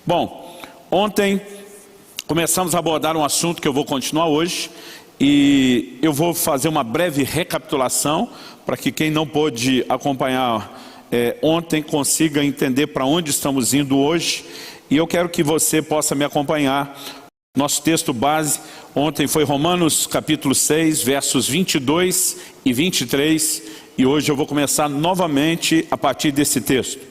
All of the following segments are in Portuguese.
Bom, ontem começamos a abordar um assunto que eu vou continuar hoje e eu vou fazer uma breve recapitulação para que quem não pôde acompanhar ontem consiga entender para onde estamos indo hoje, e eu quero que você possa me acompanhar. Nosso texto base ontem foi Romanos capítulo 6, versos 22 e 23, e hoje eu vou começar novamente a partir desse texto.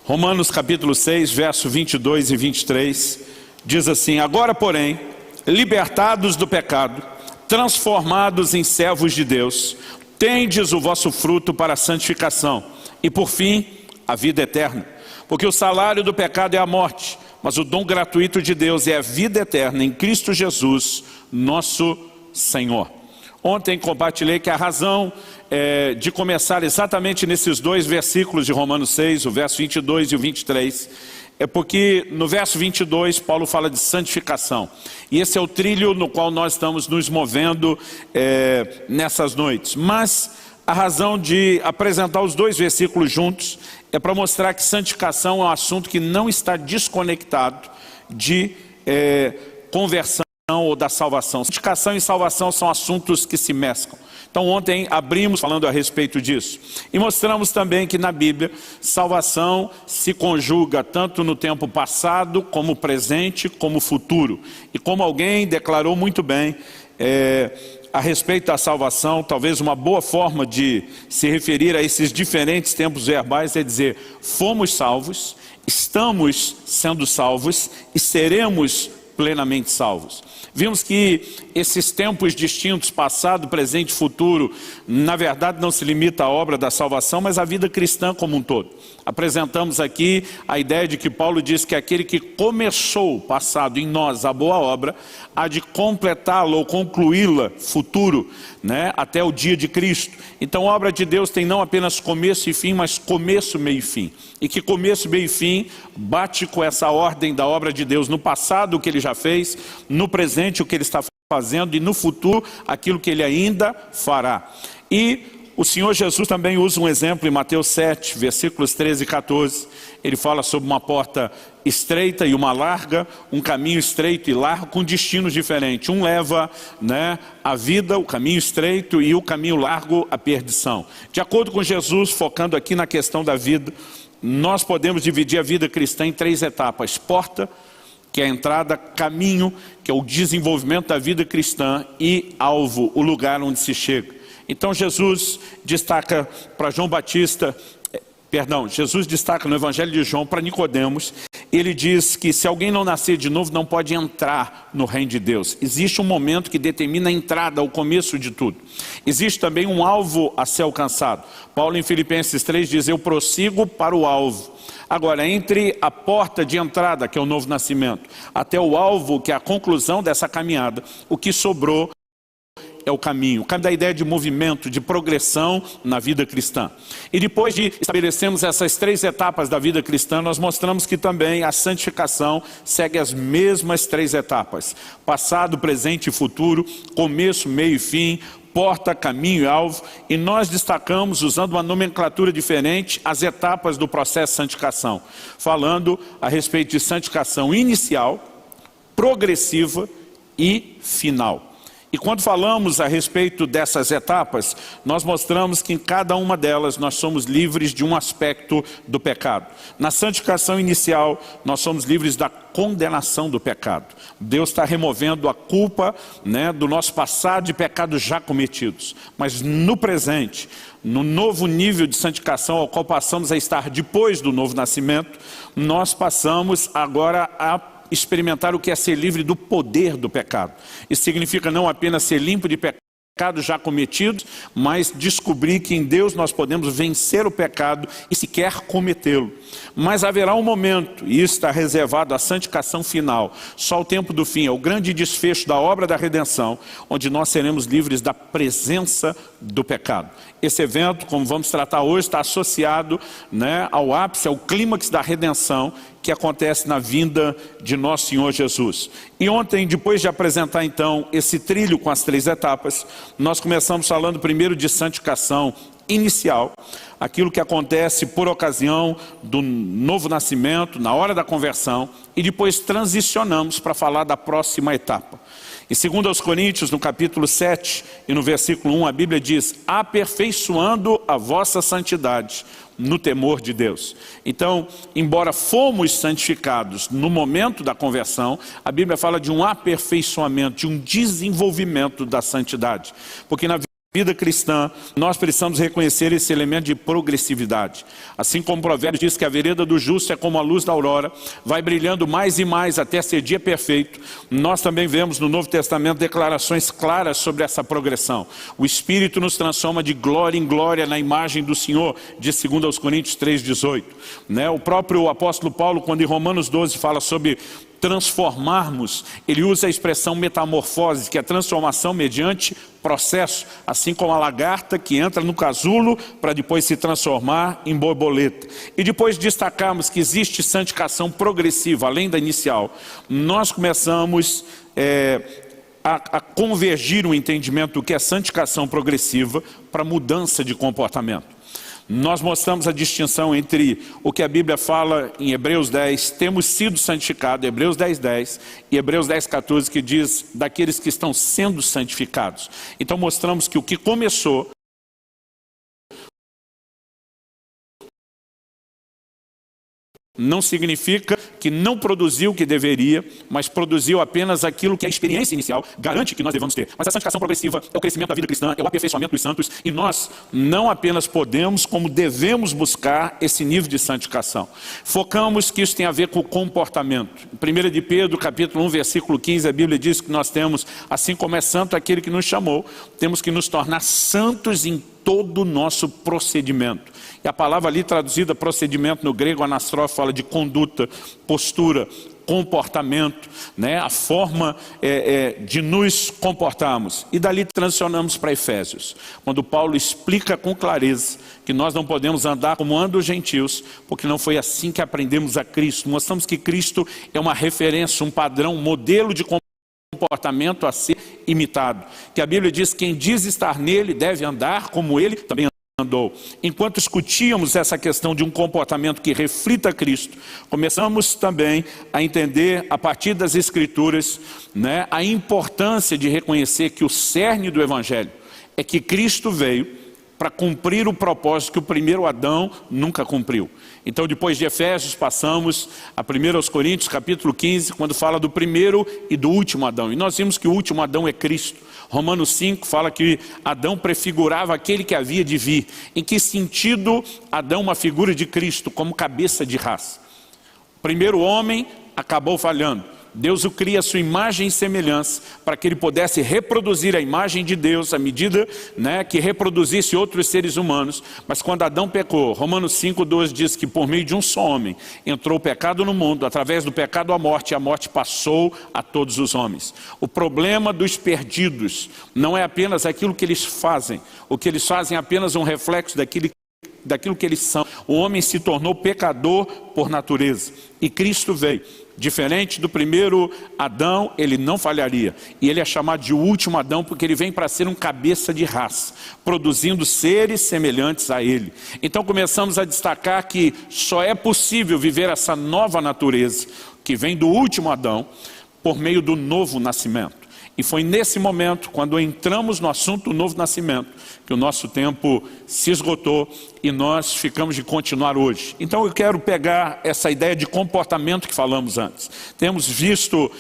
Romanos capítulo 6, verso 22 e 23, diz assim: agora, porém, libertados do pecado, transformados em servos de Deus, tendes o vosso fruto para a santificação, e por fim, a vida eterna. Porque o salário do pecado é a morte, mas o dom gratuito de Deus é a vida eterna em Cristo Jesus, nosso Senhor. Ontem compartilhei que a razão de começar exatamente nesses dois versículos de Romanos 6, o verso 22 e o 23, é porque no verso 22 Paulo fala de santificação. E esse é o trilho no qual nós estamos nos movendo nessas noites. Mas a razão de apresentar os dois versículos juntos é para mostrar que santificação é um assunto que não está desconectado de conversão ou da salvação. Santificação e salvação são assuntos que se mesclam. Então ontem abrimos falando a respeito disso. E mostramos também que na Bíblia, salvação se conjuga tanto no tempo passado, como presente, como futuro. E como alguém declarou muito bem a respeito da salvação, talvez uma boa forma de se referir a esses diferentes tempos verbais é dizer: fomos salvos, estamos sendo salvos e seremos plenamente salvos. Vimos que esses tempos distintos, passado, presente e futuro, na verdade não se limita à obra da salvação, mas à vida cristã como um todo. Apresentamos aqui a ideia de que Paulo diz que aquele que começou, passado, em nós a boa obra, há de completá-la ou concluí-la, futuro, até o dia de Cristo. Então a obra de Deus tem não apenas começo e fim, mas começo, meio e fim. E que começo, meio e fim bate com essa ordem da obra de Deus no passado, o que ele já fez, no presente, o que ele está fazendo, e no futuro, aquilo que ele ainda fará. E o Senhor Jesus também usa um exemplo em Mateus 7, versículos 13 e 14. Ele fala sobre uma porta estreita e uma larga, um caminho estreito e largo com destinos diferentes. Um leva a vida, o caminho estreito, e o caminho largo, a perdição. De acordo com Jesus, focando aqui na questão da vida, nós podemos dividir a vida cristã em três etapas: porta, que é a entrada; caminho, que é o desenvolvimento da vida cristã; e alvo, o lugar onde se chega. Então Jesus destaca para Jesus destaca no Evangelho de João para Nicodemos. Ele diz que se alguém não nascer de novo não pode entrar no reino de Deus. Existe um momento que determina a entrada, o começo de tudo. Existe também um alvo a ser alcançado. Paulo em Filipenses 3 diz: eu prossigo para o alvo. Agora, entre a porta de entrada, que é o novo nascimento, até o alvo, que é a conclusão dessa caminhada, o que sobrou é o caminho. Cabe da ideia de movimento, de progressão na vida cristã. E depois de estabelecermos essas três etapas da vida cristã, nós mostramos que também a santificação segue as mesmas três etapas: passado, presente e futuro, começo, meio e fim, porta, caminho e alvo. E nós destacamos, usando uma nomenclatura diferente, as etapas do processo de santificação, falando a respeito de santificação inicial, progressiva e final. E quando falamos a respeito dessas etapas, nós mostramos que em cada uma delas nós somos livres de um aspecto do pecado. Na santificação inicial, nós somos livres da condenação do pecado. Deus está removendo a culpa do nosso passado de pecados já cometidos. Mas no presente, no novo nível de santificação ao qual passamos a estar depois do novo nascimento, nós passamos agora a experimentar o que é ser livre do poder do pecado. Isso significa não apenas ser limpo de pecados já cometidos, mas descobrir que em Deus nós podemos vencer o pecado e sequer cometê-lo. Mas haverá um momento, e isso está reservado à santificação final, só o tempo do fim, é o grande desfecho da obra da redenção, onde nós seremos livres da presença do pecado. Esse evento, como vamos tratar hoje, está associado ao ápice, ao clímax da redenção, que acontece na vinda de nosso Senhor Jesus. E ontem, depois de apresentar então esse trilho com as três etapas, nós começamos falando primeiro de santificação inicial, aquilo que acontece por ocasião do novo nascimento, na hora da conversão, e depois transicionamos para falar da próxima etapa. Em 2 Coríntios, no capítulo 7 e no versículo 1, a Bíblia diz: aperfeiçoando a vossa santidade no temor de Deus. Então, embora fomos santificados no momento da conversão, a Bíblia fala de um aperfeiçoamento, de um desenvolvimento da santidade. Porque na vida cristã, nós precisamos reconhecer esse elemento de progressividade. Assim como o Provérbios diz que a vereda do justo é como a luz da aurora, vai brilhando mais e mais até ser dia perfeito, nós também vemos no Novo Testamento declarações claras sobre essa progressão. O Espírito nos transforma de glória em glória na imagem do Senhor, de 2 Coríntios 3,18. O próprio apóstolo Paulo, quando em Romanos 12 fala sobre transformarmos, ele usa a expressão metamorfose, que é a transformação mediante processo, assim como a lagarta que entra no casulo para depois se transformar em borboleta. E depois destacarmos que existe santificação progressiva, além da inicial, nós começamos a convergir o entendimento do que é santificação progressiva para mudança de comportamento. Nós mostramos a distinção entre o que a Bíblia fala em Hebreus 10, temos sido santificados, Hebreus 10:10, e Hebreus 10:14, que diz daqueles que estão sendo santificados. Então mostramos que o que começou não significa que não produziu o que deveria, mas produziu apenas aquilo que a experiência inicial garante que nós devamos ter. Mas a santificação progressiva é o crescimento da vida cristã, é o aperfeiçoamento dos santos, e nós não apenas podemos, como devemos buscar esse nível de santificação. Focamos que isso tem a ver com o comportamento. Em 1 de Pedro, capítulo 1, versículo 15, a Bíblia diz que nós temos, assim como é santo aquele que nos chamou, temos que nos tornar santos em todo o nosso procedimento. E a palavra ali traduzida procedimento no grego, anastrófe, fala de conduta, postura, comportamento, a forma de nos comportarmos. E dali transicionamos para Efésios, quando Paulo explica com clareza que nós não podemos andar como andam os gentios, porque não foi assim que aprendemos a Cristo. Mostramos que Cristo é uma referência, um padrão, um modelo de comportamento a ser imitado. Que a Bíblia diz que quem diz estar nele deve andar como ele também andou. Enquanto discutíamos essa questão de um comportamento que reflita Cristo, começamos também a entender, a partir das Escrituras, a importância de reconhecer que o cerne do Evangelho é que Cristo veio para cumprir o propósito que o primeiro Adão nunca cumpriu. Então, depois de Efésios, passamos a 1 Coríntios, capítulo 15, quando fala do primeiro e do último Adão. E nós vimos que o último Adão é Cristo. Romanos 5 fala que Adão prefigurava aquele que havia de vir. Em que sentido Adão, uma figura de Cristo, como cabeça de raça? O primeiro homem acabou falhando. Deus o cria à sua imagem e semelhança, para que ele pudesse reproduzir a imagem de Deus, à medida que reproduzisse outros seres humanos. Mas quando Adão pecou, Romanos 5:12 diz que por meio de um só homem entrou o pecado no mundo, através do pecado a morte, e a morte passou a todos os homens. O problema dos perdidos não é apenas aquilo que eles fazem, o que eles fazem é apenas um reflexo daquilo que eles são. O homem se tornou pecador por natureza, e Cristo veio. Diferente do primeiro Adão, ele não falharia. E ele é chamado de último Adão porque ele vem para ser um cabeça de raça, produzindo seres semelhantes a ele. Então começamos a destacar que só é possível viver essa nova natureza, que vem do último Adão, por meio do novo nascimento. E foi nesse momento, quando entramos no assunto do novo nascimento, que o nosso tempo se esgotou e nós ficamos de continuar hoje. Então eu quero pegar essa ideia de comportamento que falamos antes. Temos visto,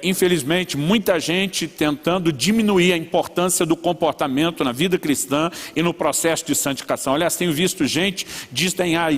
infelizmente, muita gente tentando diminuir a importância do comportamento na vida cristã e no processo de santificação. Aliás, tenho visto gente desdenhar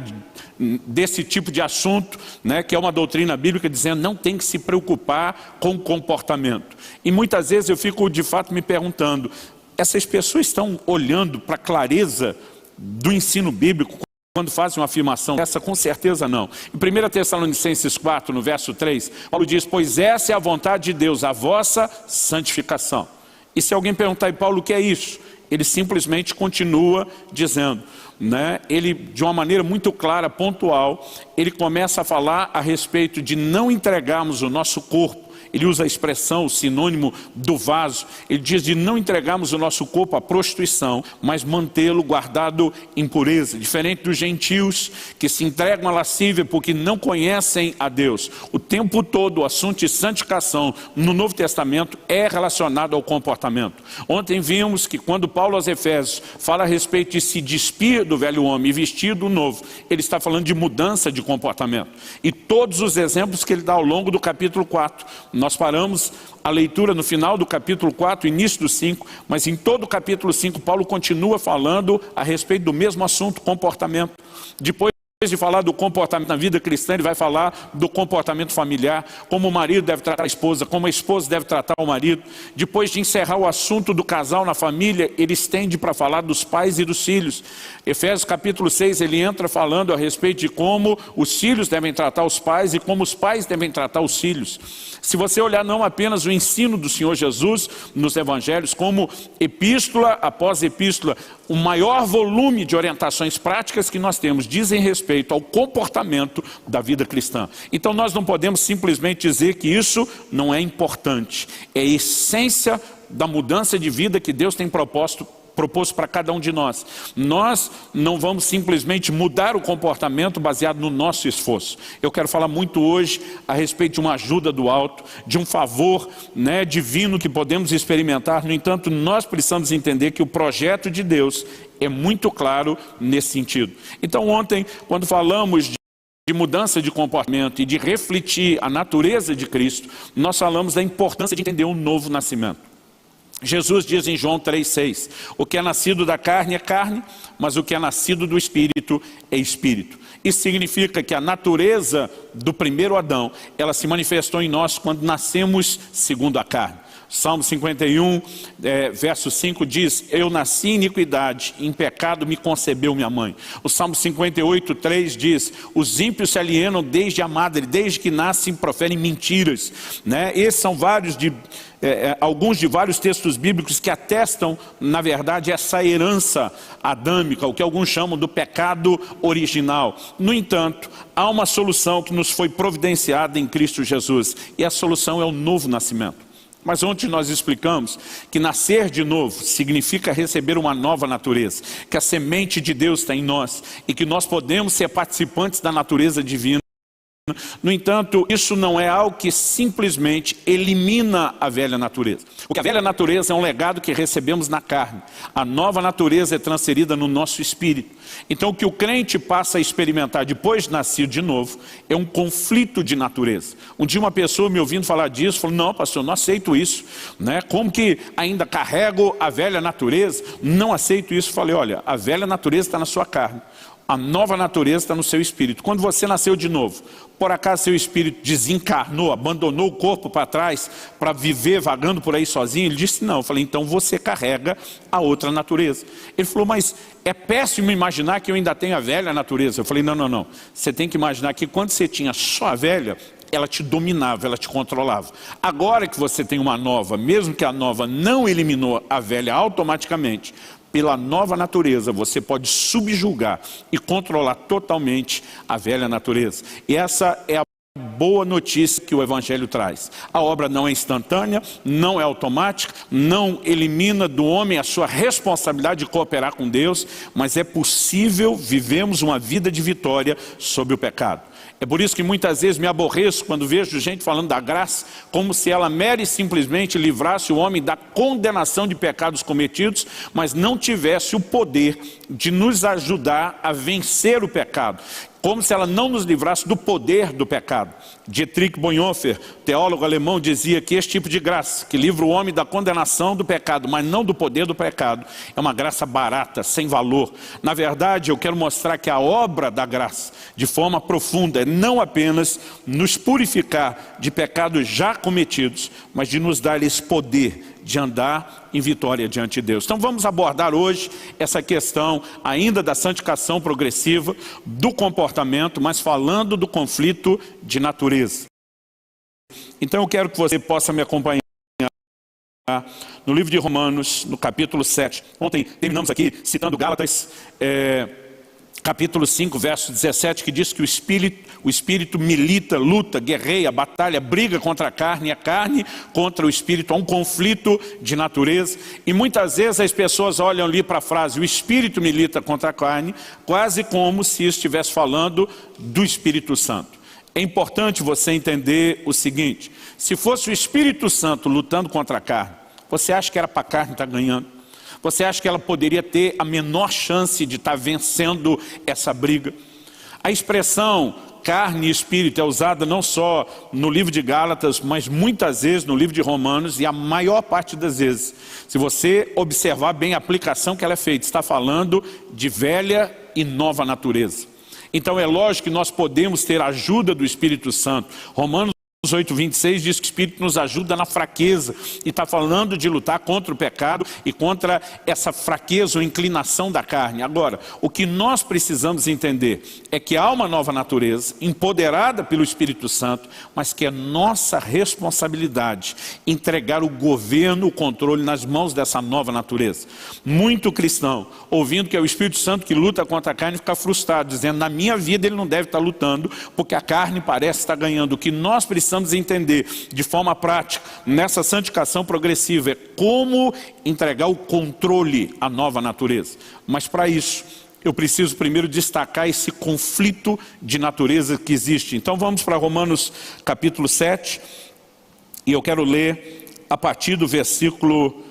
desse tipo de assunto, que é uma doutrina bíblica, dizendo não tem que se preocupar com o comportamento. E muitas vezes eu fico de fato me perguntando, essas pessoas estão olhando para a clareza do ensino bíblico quando fazem uma afirmação essa? Com certeza não. Em 1 Tessalonicenses 4, no verso 3, Paulo diz, pois essa é a vontade de Deus, a vossa santificação. E se alguém perguntar, Paulo, o que é isso? Ele simplesmente continua dizendo, ele de uma maneira muito clara, pontual, ele começa a falar a respeito de não entregarmos o nosso corpo ele usa a expressão, o sinônimo do vaso. Ele diz de não entregarmos o nosso corpo à prostituição, mas mantê-lo guardado em pureza. Diferente dos gentios que se entregam à lascívia porque não conhecem a Deus. O tempo todo o assunto de santificação no Novo Testamento é relacionado ao comportamento. Ontem vimos que quando Paulo aos Efésios fala a respeito de se despir do velho homem e vestir do novo, ele está falando de mudança de comportamento. E todos os exemplos que ele dá ao longo do capítulo 4, nós paramos a leitura no final do capítulo 4, início do 5, mas em todo o capítulo 5, Paulo continua falando a respeito do mesmo assunto, comportamento. Depois de falar do comportamento na vida cristã, ele vai falar do comportamento familiar, como o marido deve tratar a esposa, como a esposa deve tratar o marido. Depois de encerrar o assunto do casal na família, ele estende para falar dos pais e dos filhos. Efésios capítulo 6, ele entra falando a respeito de como os filhos devem tratar os pais e como os pais devem tratar os filhos. Se você olhar não apenas o ensino do Senhor Jesus nos evangelhos, como epístola após epístola, o maior volume de orientações práticas que nós temos dizem respeito ao comportamento da vida cristã. Então nós não podemos simplesmente dizer que isso não é importante. É a essência da mudança de vida que Deus tem proposto para cada um de nós. Nós não vamos simplesmente mudar o comportamento baseado no nosso esforço. Eu quero falar muito hoje a respeito de uma ajuda do alto, de um favor, divino que podemos experimentar. No entanto, nós precisamos entender que o projeto de Deus é muito claro nesse sentido. Então ontem, quando falamos de mudança de comportamento e de refletir a natureza de Cristo, nós falamos da importância de entender um novo nascimento. Jesus diz em João 3,6, o que é nascido da carne é carne, mas o que é nascido do Espírito é Espírito. Isso significa que a natureza do primeiro Adão, ela se manifestou em nós quando nascemos segundo a carne. Salmo 51, verso 5 diz, eu nasci em iniquidade, em pecado me concebeu minha mãe. O Salmo 58, 3 diz, os ímpios se alienam desde a madre, desde que nascem proferem mentiras. Esses são alguns de vários textos bíblicos que atestam, na verdade, essa herança adâmica, o que alguns chamam do pecado original. No entanto, há uma solução que nos foi providenciada em Cristo Jesus, e a solução é o novo nascimento. Mas ontem nós explicamos que nascer de novo significa receber uma nova natureza, que a semente de Deus está em nós e que nós podemos ser participantes da natureza divina. No entanto, isso não é algo que simplesmente elimina a velha natureza. Porque a velha natureza é um legado que recebemos na carne. A nova natureza é transferida no nosso espírito. Então o que o crente passa a experimentar depois de nascido de novo é um conflito de natureza. Um dia uma pessoa me ouvindo falar disso, falou, não pastor, não aceito isso. Como que ainda carrego a velha natureza? Não aceito isso. Falei, olha, a velha natureza está na sua carne. A nova natureza está no seu espírito. Quando você nasceu de novo, por acaso seu espírito desencarnou, abandonou o corpo para trás, para viver vagando por aí sozinho? Ele disse não. Eu falei, então você carrega a outra natureza. Ele falou, mas é péssimo imaginar que eu ainda tenho a velha natureza. Eu falei, não. Você tem que imaginar que quando você tinha só a velha, ela te dominava, ela te controlava. Agora que você tem uma nova, mesmo que a nova não eliminou a velha automaticamente, pela nova natureza, você pode subjugar e controlar totalmente a velha natureza. E essa é a boa notícia que o Evangelho traz. A obra não é instantânea, não é automática, não elimina do homem a sua responsabilidade de cooperar com Deus, mas é possível vivermos uma vida de vitória sobre o pecado. É por isso que muitas vezes me aborreço quando vejo gente falando da graça, como se ela mere simplesmente livrasse o homem da condenação de pecados cometidos, mas não tivesse o poder de nos ajudar a vencer o pecado. Como se ela não nos livrasse do poder do pecado. Dietrich Bonhoeffer, teólogo alemão, dizia que este tipo de graça, que livra o homem da condenação do pecado, mas não do poder do pecado, é uma graça barata, sem valor. Na verdade, eu quero mostrar que a obra da graça, de forma profunda, é não apenas nos purificar de pecados já cometidos, mas de nos dar esse poder de andar em vitória diante de Deus. Então vamos abordar hoje essa questão ainda da santificação progressiva, do comportamento, mas falando do conflito de natureza. Então eu quero que você possa me acompanhar no livro de Romanos, no capítulo 7. Ontem terminamos aqui citando Gálatas, capítulo 5, verso 17, que diz que o Espírito milita, luta, guerreia, batalha, briga contra a carne contra o Espírito, há um conflito de natureza. E muitas vezes as pessoas olham ali para a frase, o Espírito milita contra a carne, quase como se estivesse falando do Espírito Santo. É importante você entender o seguinte, se fosse o Espírito Santo lutando contra a carne, você acha que era para a carne estar ganhando? Você acha que ela poderia ter a menor chance de estar vencendo essa briga? A expressão carne e espírito é usada não só no livro de Gálatas, mas muitas vezes no livro de Romanos, e a maior parte das vezes, se você observar bem a aplicação que ela é feita, está falando de velha e nova natureza. Então é lógico que nós podemos ter a ajuda do Espírito Santo. Romanos 8:26 diz que o Espírito nos ajuda na fraqueza, e está falando de lutar contra o pecado e contra essa fraqueza ou inclinação da carne. Agora, o que nós precisamos entender é que há uma nova natureza, empoderada pelo Espírito Santo, mas que é nossa responsabilidade entregar o governo, o controle nas mãos dessa nova natureza. Muito cristão, ouvindo que é o Espírito Santo que luta contra a carne, fica frustrado, dizendo, na minha vida ele não deve estar lutando, porque a carne parece estar ganhando. O que nós precisamos entender de forma prática, nessa santificação progressiva, é como entregar o controle à nova natureza. Mas para isso, eu preciso primeiro destacar esse conflito de natureza que existe. Então vamos para Romanos capítulo 7, e eu quero ler a partir do versículo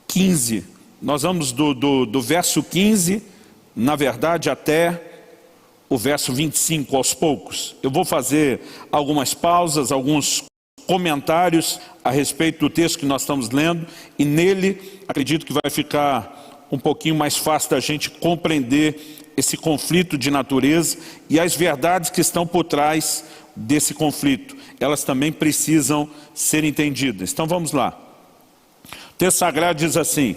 15. Nós vamos do verso 15, na verdade, até o verso 25, aos poucos. Eu vou fazer algumas pausas, alguns comentários a respeito do texto que nós estamos lendo, e nele, acredito que vai ficar um pouquinho mais fácil da gente compreender esse conflito de natureza e as verdades que estão por trás desse conflito. Elas também precisam ser entendidas. Então vamos lá. O texto sagrado diz assim,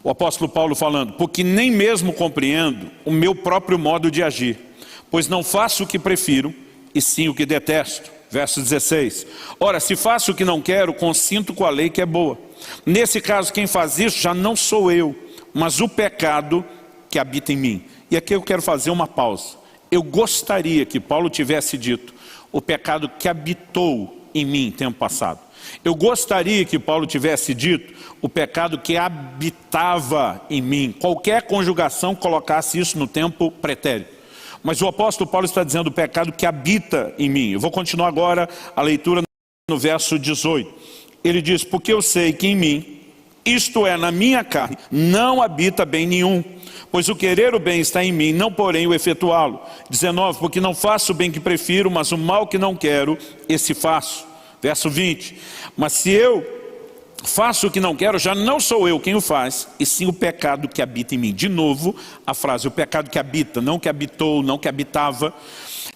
o apóstolo Paulo falando, porque nem mesmo compreendo o meu próprio modo de agir, pois não faço o que prefiro, e sim o que detesto. Verso 16, ora, se faço o que não quero, consinto com a lei que é boa. Nesse caso, quem faz isso já não sou eu, mas o pecado que habita em mim. E aqui eu quero fazer uma pausa. Eu gostaria que Paulo tivesse dito, o pecado que habitou em mim em tempo passado. Eu gostaria que Paulo tivesse dito o pecado que habitava em mim. Qualquer conjugação colocasse isso no tempo pretérito. Mas o apóstolo Paulo está dizendo o pecado que habita em mim. Eu vou continuar agora a leitura no verso 18. Ele diz, porque eu sei que em mim, isto é, na minha carne, não habita bem nenhum. Pois o querer o bem está em mim, não porém o efetuá-lo. 19, porque não faço o bem que prefiro, mas o mal que não quero, esse faço. Verso 20, mas se eu faço o que não quero, já não sou eu quem o faz, e sim o pecado que habita em mim. De novo, a frase, o pecado que habita, não que habitou, não que habitava.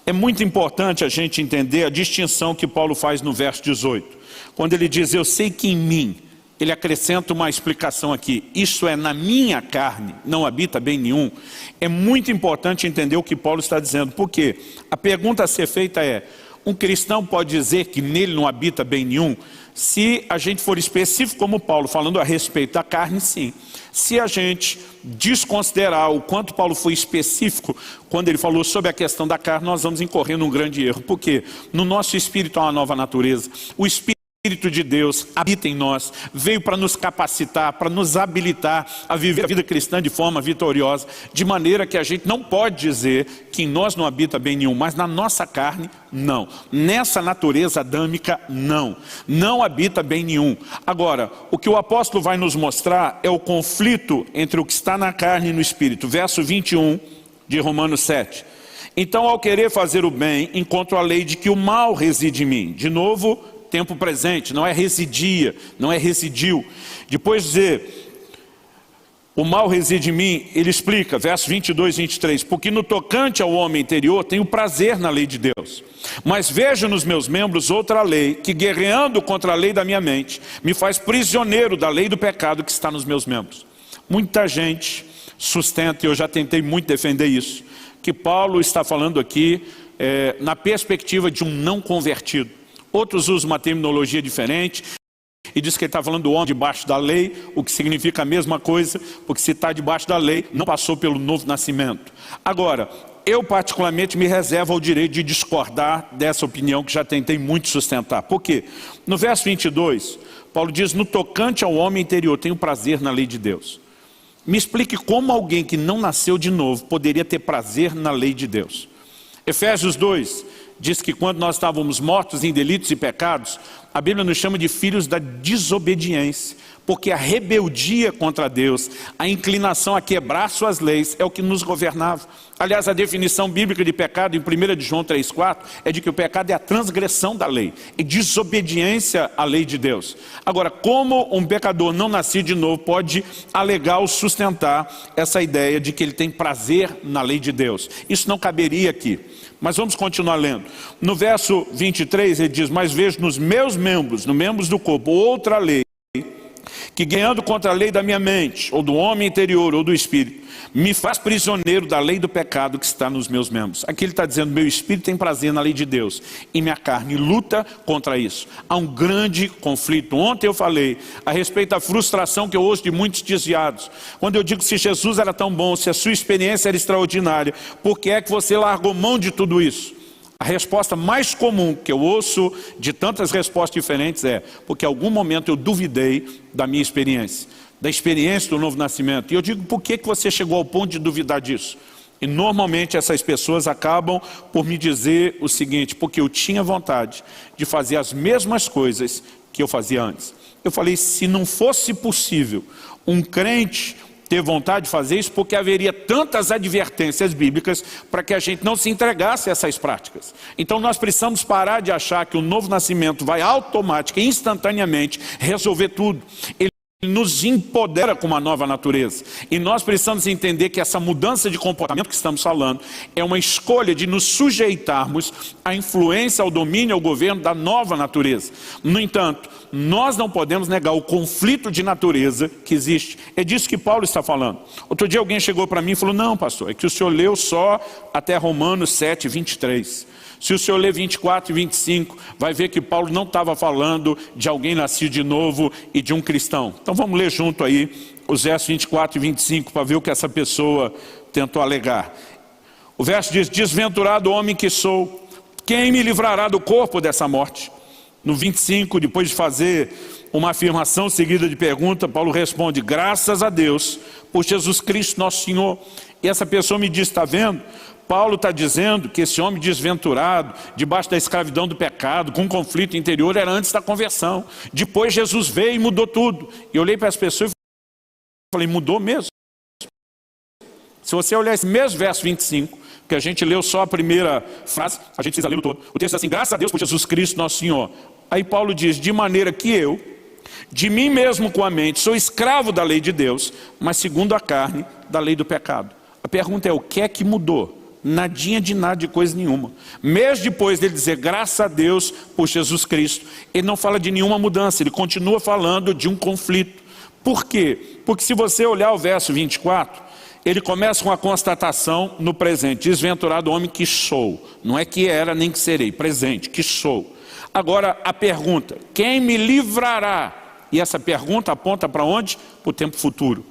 É muito importante a gente entender a distinção que Paulo faz no verso 18. Quando ele diz, eu sei que em mim, ele acrescenta uma explicação aqui, isso é, na minha carne, não habita bem nenhum. É muito importante entender o que Paulo está dizendo, porque a pergunta a ser feita é, um cristão pode dizer que nele não habita bem nenhum? Se a gente for específico como Paulo, falando a respeito da carne, sim. Se a gente desconsiderar o quanto Paulo foi específico, quando ele falou sobre a questão da carne, nós vamos incorrer num grande erro. Porque no nosso espírito há uma nova natureza. O Espírito de Deus habita em nós, veio para nos capacitar, para nos habilitar a viver a vida cristã de forma vitoriosa, de maneira que a gente não pode dizer que em nós não habita bem nenhum, mas na nossa carne, não. Nessa natureza adâmica, não. Não habita bem nenhum. Agora, o que o apóstolo vai nos mostrar é o conflito entre o que está na carne e no espírito. Verso 21 de Romanos 7. Então, ao querer fazer o bem, encontro a lei de que o mal reside em mim. De novo, tempo presente, não é residia, não é residiu. Depois de dizer, o mal reside em mim, ele explica, versos 22 e 23, porque no tocante ao homem interior tenho prazer na lei de Deus, mas vejo nos meus membros outra lei, que guerreando contra a lei da minha mente, me faz prisioneiro da lei do pecado que está nos meus membros. Muita gente sustenta, e eu já tentei muito defender isso, que Paulo está falando aqui na perspectiva de um não convertido. Outros usam uma terminologia diferente, e diz que ele está falando do homem debaixo da lei, o que significa a mesma coisa, porque se está debaixo da lei, não passou pelo novo nascimento. Agora, eu particularmente me reservo ao direito de discordar dessa opinião que já tentei muito sustentar. Por quê? No verso 22, Paulo diz, no tocante ao homem interior, tenho prazer na lei de Deus. Me explique como alguém que não nasceu de novo poderia ter prazer na lei de Deus. Efésios 2 diz que quando nós estávamos mortos em delitos e pecados, a Bíblia nos chama de filhos da desobediência, porque a rebeldia contra Deus, a inclinação a quebrar suas leis é o que nos governava. Aliás, a definição bíblica de pecado em 1 João 3,4 é de que o pecado é a transgressão da lei, é desobediência à lei de Deus. Agora, como um pecador não nascido de novo pode alegar ou sustentar essa ideia de que ele tem prazer na lei de Deus? Isso não caberia aqui. Mas vamos continuar lendo. No verso 23 ele diz, mas vejo nos meus membros, nos membros do corpo, outra lei, que guiando contra a lei da minha mente, ou do homem interior, ou do espírito, me faz prisioneiro da lei do pecado que está nos meus membros. Aqui ele está dizendo, meu espírito tem prazer na lei de Deus, e minha carne luta contra isso. Há um grande conflito. Ontem eu falei a respeito da frustração que eu ouço de muitos desviados. Quando eu digo se Jesus era tão bom, se a sua experiência era extraordinária, por que é que você largou mão de tudo isso? A resposta mais comum que eu ouço de tantas respostas diferentes é porque em algum momento eu duvidei da minha experiência, da experiência do novo nascimento. E eu digo, por que você chegou ao ponto de duvidar disso? E normalmente essas pessoas acabam por me dizer o seguinte, porque eu tinha vontade de fazer as mesmas coisas que eu fazia antes. Eu falei, se não fosse possível um crente ter vontade de fazer isso, porque haveria tantas advertências bíblicas para que a gente não se entregasse a essas práticas. Então nós precisamos parar de achar que o novo nascimento vai automaticamente, instantaneamente resolver tudo. Ele nos empodera com uma nova natureza. E nós precisamos entender que essa mudança de comportamento que estamos falando é uma escolha de nos sujeitarmos à influência, ao domínio, ao governo da nova natureza. No entanto, nós não podemos negar o conflito de natureza que existe. É disso que Paulo está falando. Outro dia alguém chegou para mim e falou, não, pastor, é que o senhor leu só até Romanos 7, 23. Se o senhor ler 24 e 25, vai ver que Paulo não estava falando de alguém nascido de novo e de um cristão. Então vamos ler junto aí os versos 24 e 25 para ver o que essa pessoa tentou alegar. O verso diz, desventurado homem que sou, quem me livrará do corpo dessa morte? No 25, depois de fazer uma afirmação seguida de pergunta, Paulo responde, graças a Deus por Jesus Cristo nosso Senhor. E essa pessoa me diz, está vendo? Paulo está dizendo que esse homem desventurado, debaixo da escravidão do pecado, com um conflito interior, era antes da conversão. Depois Jesus veio e mudou tudo. E eu olhei para as pessoas e falei, mudou mesmo? Se você olhar esse mesmo verso 25, que a gente leu só a primeira frase, a gente precisa ler o todo. O texto é assim, graças a Deus por Jesus Cristo nosso Senhor. Aí Paulo diz, de maneira que eu, de mim mesmo com a mente, sou escravo da lei de Deus, mas segundo a carne, da lei do pecado. A pergunta é, o que é que mudou? Nadinha de nada, de coisa nenhuma. Mesmo depois dele dizer, graças a Deus por Jesus Cristo, ele não fala de nenhuma mudança, ele continua falando de um conflito. Por quê? Porque se você olhar o verso 24, ele começa com a constatação no presente, desventurado homem que sou. Não é que era nem que serei, presente, que sou. Agora a pergunta, quem me livrará? E essa pergunta aponta para onde? Para o tempo futuro.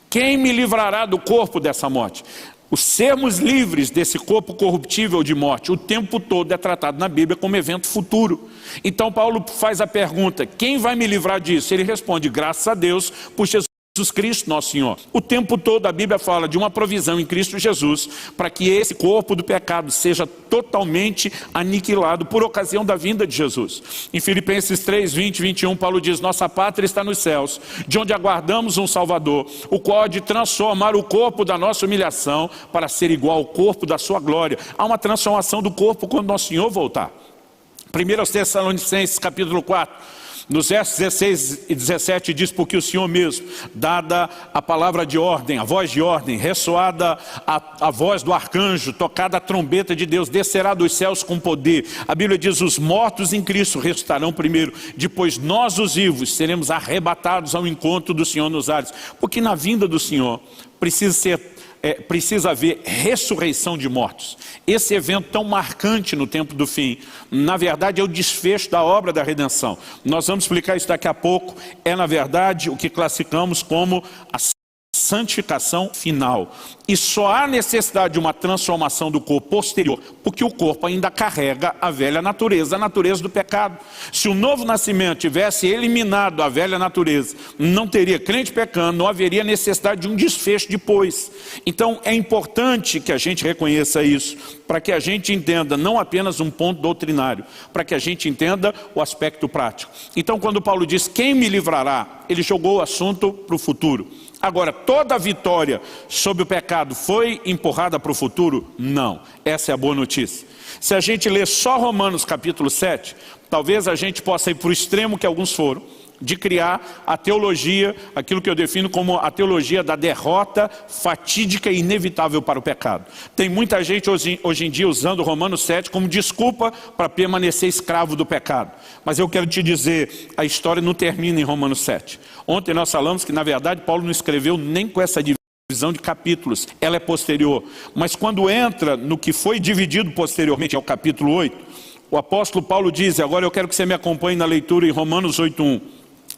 Quem me livrará do corpo dessa morte? Os sermos livres desse corpo corruptível de morte, o tempo todo é tratado na Bíblia como evento futuro. Então Paulo faz a pergunta, quem vai me livrar disso? Ele responde, graças a Deus por Jesus Cristo nosso Senhor. O tempo todo a Bíblia fala de uma provisão em Cristo Jesus, para que esse corpo do pecado seja totalmente aniquilado por ocasião da vinda de Jesus. Em Filipenses 3, 20 e 21, Paulo diz, nossa pátria está nos céus, de onde aguardamos um Salvador, o qual há de transformar o corpo da nossa humilhação para ser igual ao corpo da sua glória. Há uma transformação do corpo quando nosso Senhor voltar. 1 Tessalonicenses capítulo 4, nos versos 16 e 17 diz, porque o Senhor mesmo, dada a palavra de ordem, a voz de ordem, ressoada a voz do arcanjo, tocada a trombeta de Deus, descerá dos céus com poder. A Bíblia diz, os mortos em Cristo ressuscitarão primeiro, depois nós os vivos seremos arrebatados ao encontro do Senhor nos ares. Porque na vinda do Senhor precisa ser precisa haver ressurreição de mortos. Esse evento tão marcante no tempo do fim, na verdade é o desfecho da obra da redenção. Nós vamos explicar isso daqui a pouco. É na verdade o que classificamos como a santificação final. E só há necessidade de uma transformação do corpo posterior, porque o corpo ainda carrega a velha natureza, a natureza do pecado. Se o novo nascimento tivesse eliminado a velha natureza, não teria crente pecando, não haveria necessidade de um desfecho depois. Então é importante que a gente reconheça isso, para que a gente entenda não apenas um ponto doutrinário, para que a gente entenda o aspecto prático. Então quando Paulo diz, quem me livrará? Ele jogou o assunto para o futuro. Agora, toda a vitória sobre o pecado foi empurrada para o futuro? Não. Essa é a boa notícia. Se a gente ler só Romanos capítulo 7, talvez a gente possa ir para o extremo que alguns foram, de criar a teologia, aquilo que eu defino como a teologia da derrota fatídica e inevitável para o pecado. Tem muita gente hoje em dia usando Romanos 7 como desculpa para permanecer escravo do pecado. Mas eu quero te dizer, a história não termina em Romanos 7. Ontem nós falamos que na verdade Paulo não escreveu nem com essa divisão de capítulos, ela é posterior. Mas quando entra no que foi dividido posteriormente, é o capítulo 8, o apóstolo Paulo diz, agora eu quero que você me acompanhe na leitura em Romanos 8:1.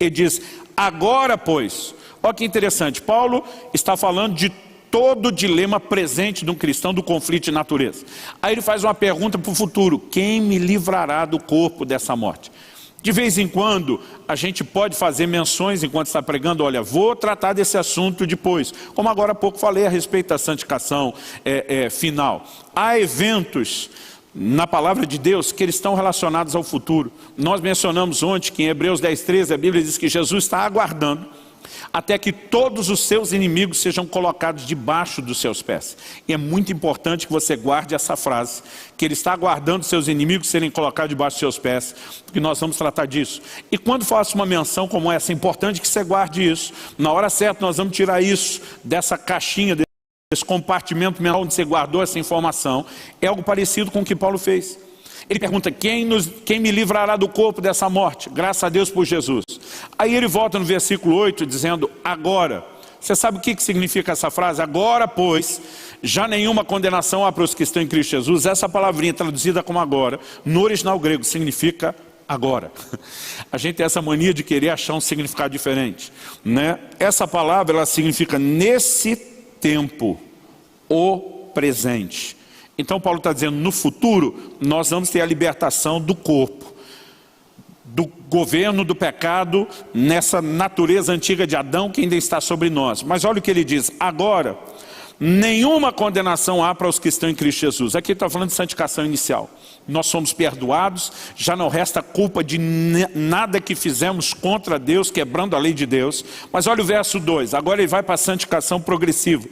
Ele diz, agora pois, olha que interessante, Paulo está falando de todo o dilema presente de um cristão do conflito de natureza. Aí ele faz uma pergunta para o futuro, quem me livrará do corpo dessa morte? De vez em quando a gente pode fazer menções enquanto está pregando, olha, vou tratar desse assunto depois. Como agora há pouco falei a respeito da santificação final. Há eventos na palavra de Deus que eles estão relacionados ao futuro. Nós mencionamos ontem que em Hebreus 10:13 a Bíblia diz que Jesus está aguardando até que todos os seus inimigos sejam colocados debaixo dos seus pés. E é muito importante que você guarde essa frase, que ele está aguardando seus inimigos serem colocados debaixo dos seus pés, porque nós vamos tratar disso. E quando faço uma menção como essa, é importante que você guarde isso. Na hora certa nós vamos tirar isso dessa caixinha, esse compartimento mental onde você guardou essa informação. É algo parecido com o que Paulo fez. Ele pergunta, quem me livrará do corpo dessa morte? Graças a Deus por Jesus. Aí ele volta no versículo 8 dizendo, agora. Você sabe o que significa essa frase? Agora, pois, já nenhuma condenação há para os que estão em Cristo Jesus. Essa palavrinha traduzida como agora, no original grego, significa agora. A gente tem essa mania de querer achar um significado diferente, né? Essa palavra, ela significa nesse tempo, o presente. Então Paulo está dizendo, no futuro, nós vamos ter a libertação do corpo, do governo do pecado, nessa natureza antiga de Adão que ainda está sobre nós. Mas olha o que ele diz, agora, nenhuma condenação há para os que estão em Cristo Jesus. Aqui ele está falando de santificação inicial. Nós somos perdoados, já não resta culpa de nada que fizemos contra Deus, quebrando a lei de Deus. Mas olha o verso 2, agora ele vai para a santificação progressiva.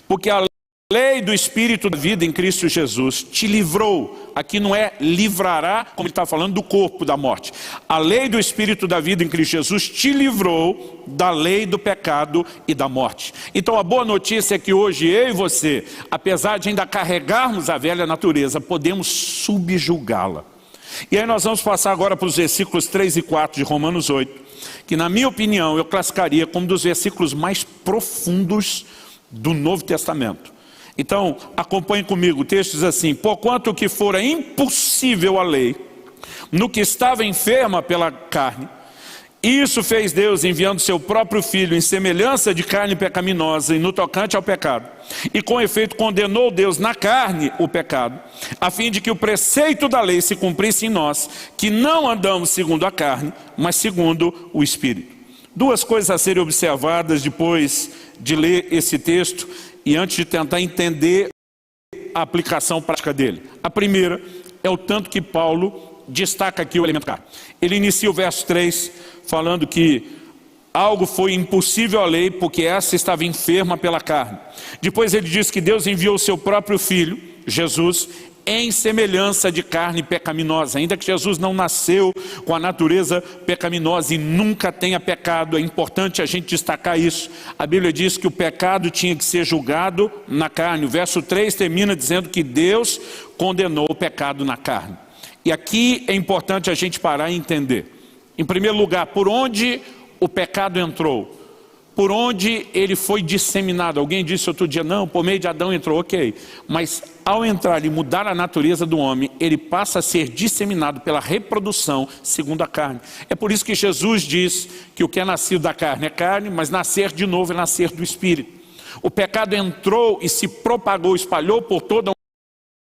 Porque a lei do Espírito da vida em Cristo Jesus te livrou. Aqui não é livrará, como ele está falando do corpo da morte. A lei do Espírito da vida em Cristo Jesus te livrou da lei do pecado e da morte. Então a boa notícia é que hoje eu e você, apesar de ainda carregarmos a velha natureza, podemos subjugá-la. E aí nós vamos passar agora para os versículos 3 e 4 de Romanos 8, que na minha opinião eu classificaria como um dos versículos mais profundos do Novo Testamento. Então, acompanhe comigo, o texto diz assim, porquanto que fora impossível a lei, no que estava enferma pela carne, isso fez Deus enviando seu próprio Filho em semelhança de carne pecaminosa e no tocante ao pecado. E com efeito condenou Deus na carne o pecado, a fim de que o preceito da lei se cumprisse em nós, que não andamos segundo a carne, mas segundo o Espírito. Duas coisas a serem observadas depois de ler esse texto e antes de tentar entender a aplicação prática dele. A primeira é o tanto que Paulo destaca aqui o elemento carne. Ele inicia o verso 3 falando que algo foi impossível à lei porque essa estava enferma pela carne. Depois ele diz que Deus enviou o seu próprio Filho, Jesus, em semelhança de carne pecaminosa. Ainda que Jesus não nasceu com a natureza pecaminosa e nunca tenha pecado, é importante a gente destacar isso. A Bíblia diz que o pecado tinha que ser julgado na carne. O verso 3 termina dizendo que Deus condenou o pecado na carne. E aqui é importante a gente parar e entender. Em primeiro lugar, por onde o pecado entrou? por onde ele foi disseminado. Alguém disse outro dia, não, por meio de Adão entrou, ok. Mas ao entrar e mudar a natureza do homem, ele passa a ser disseminado pela reprodução segundo a carne. É por isso que Jesus diz que o que é nascido da carne é carne, mas nascer de novo é nascer do Espírito. O pecado entrou e se propagou, espalhou por toda a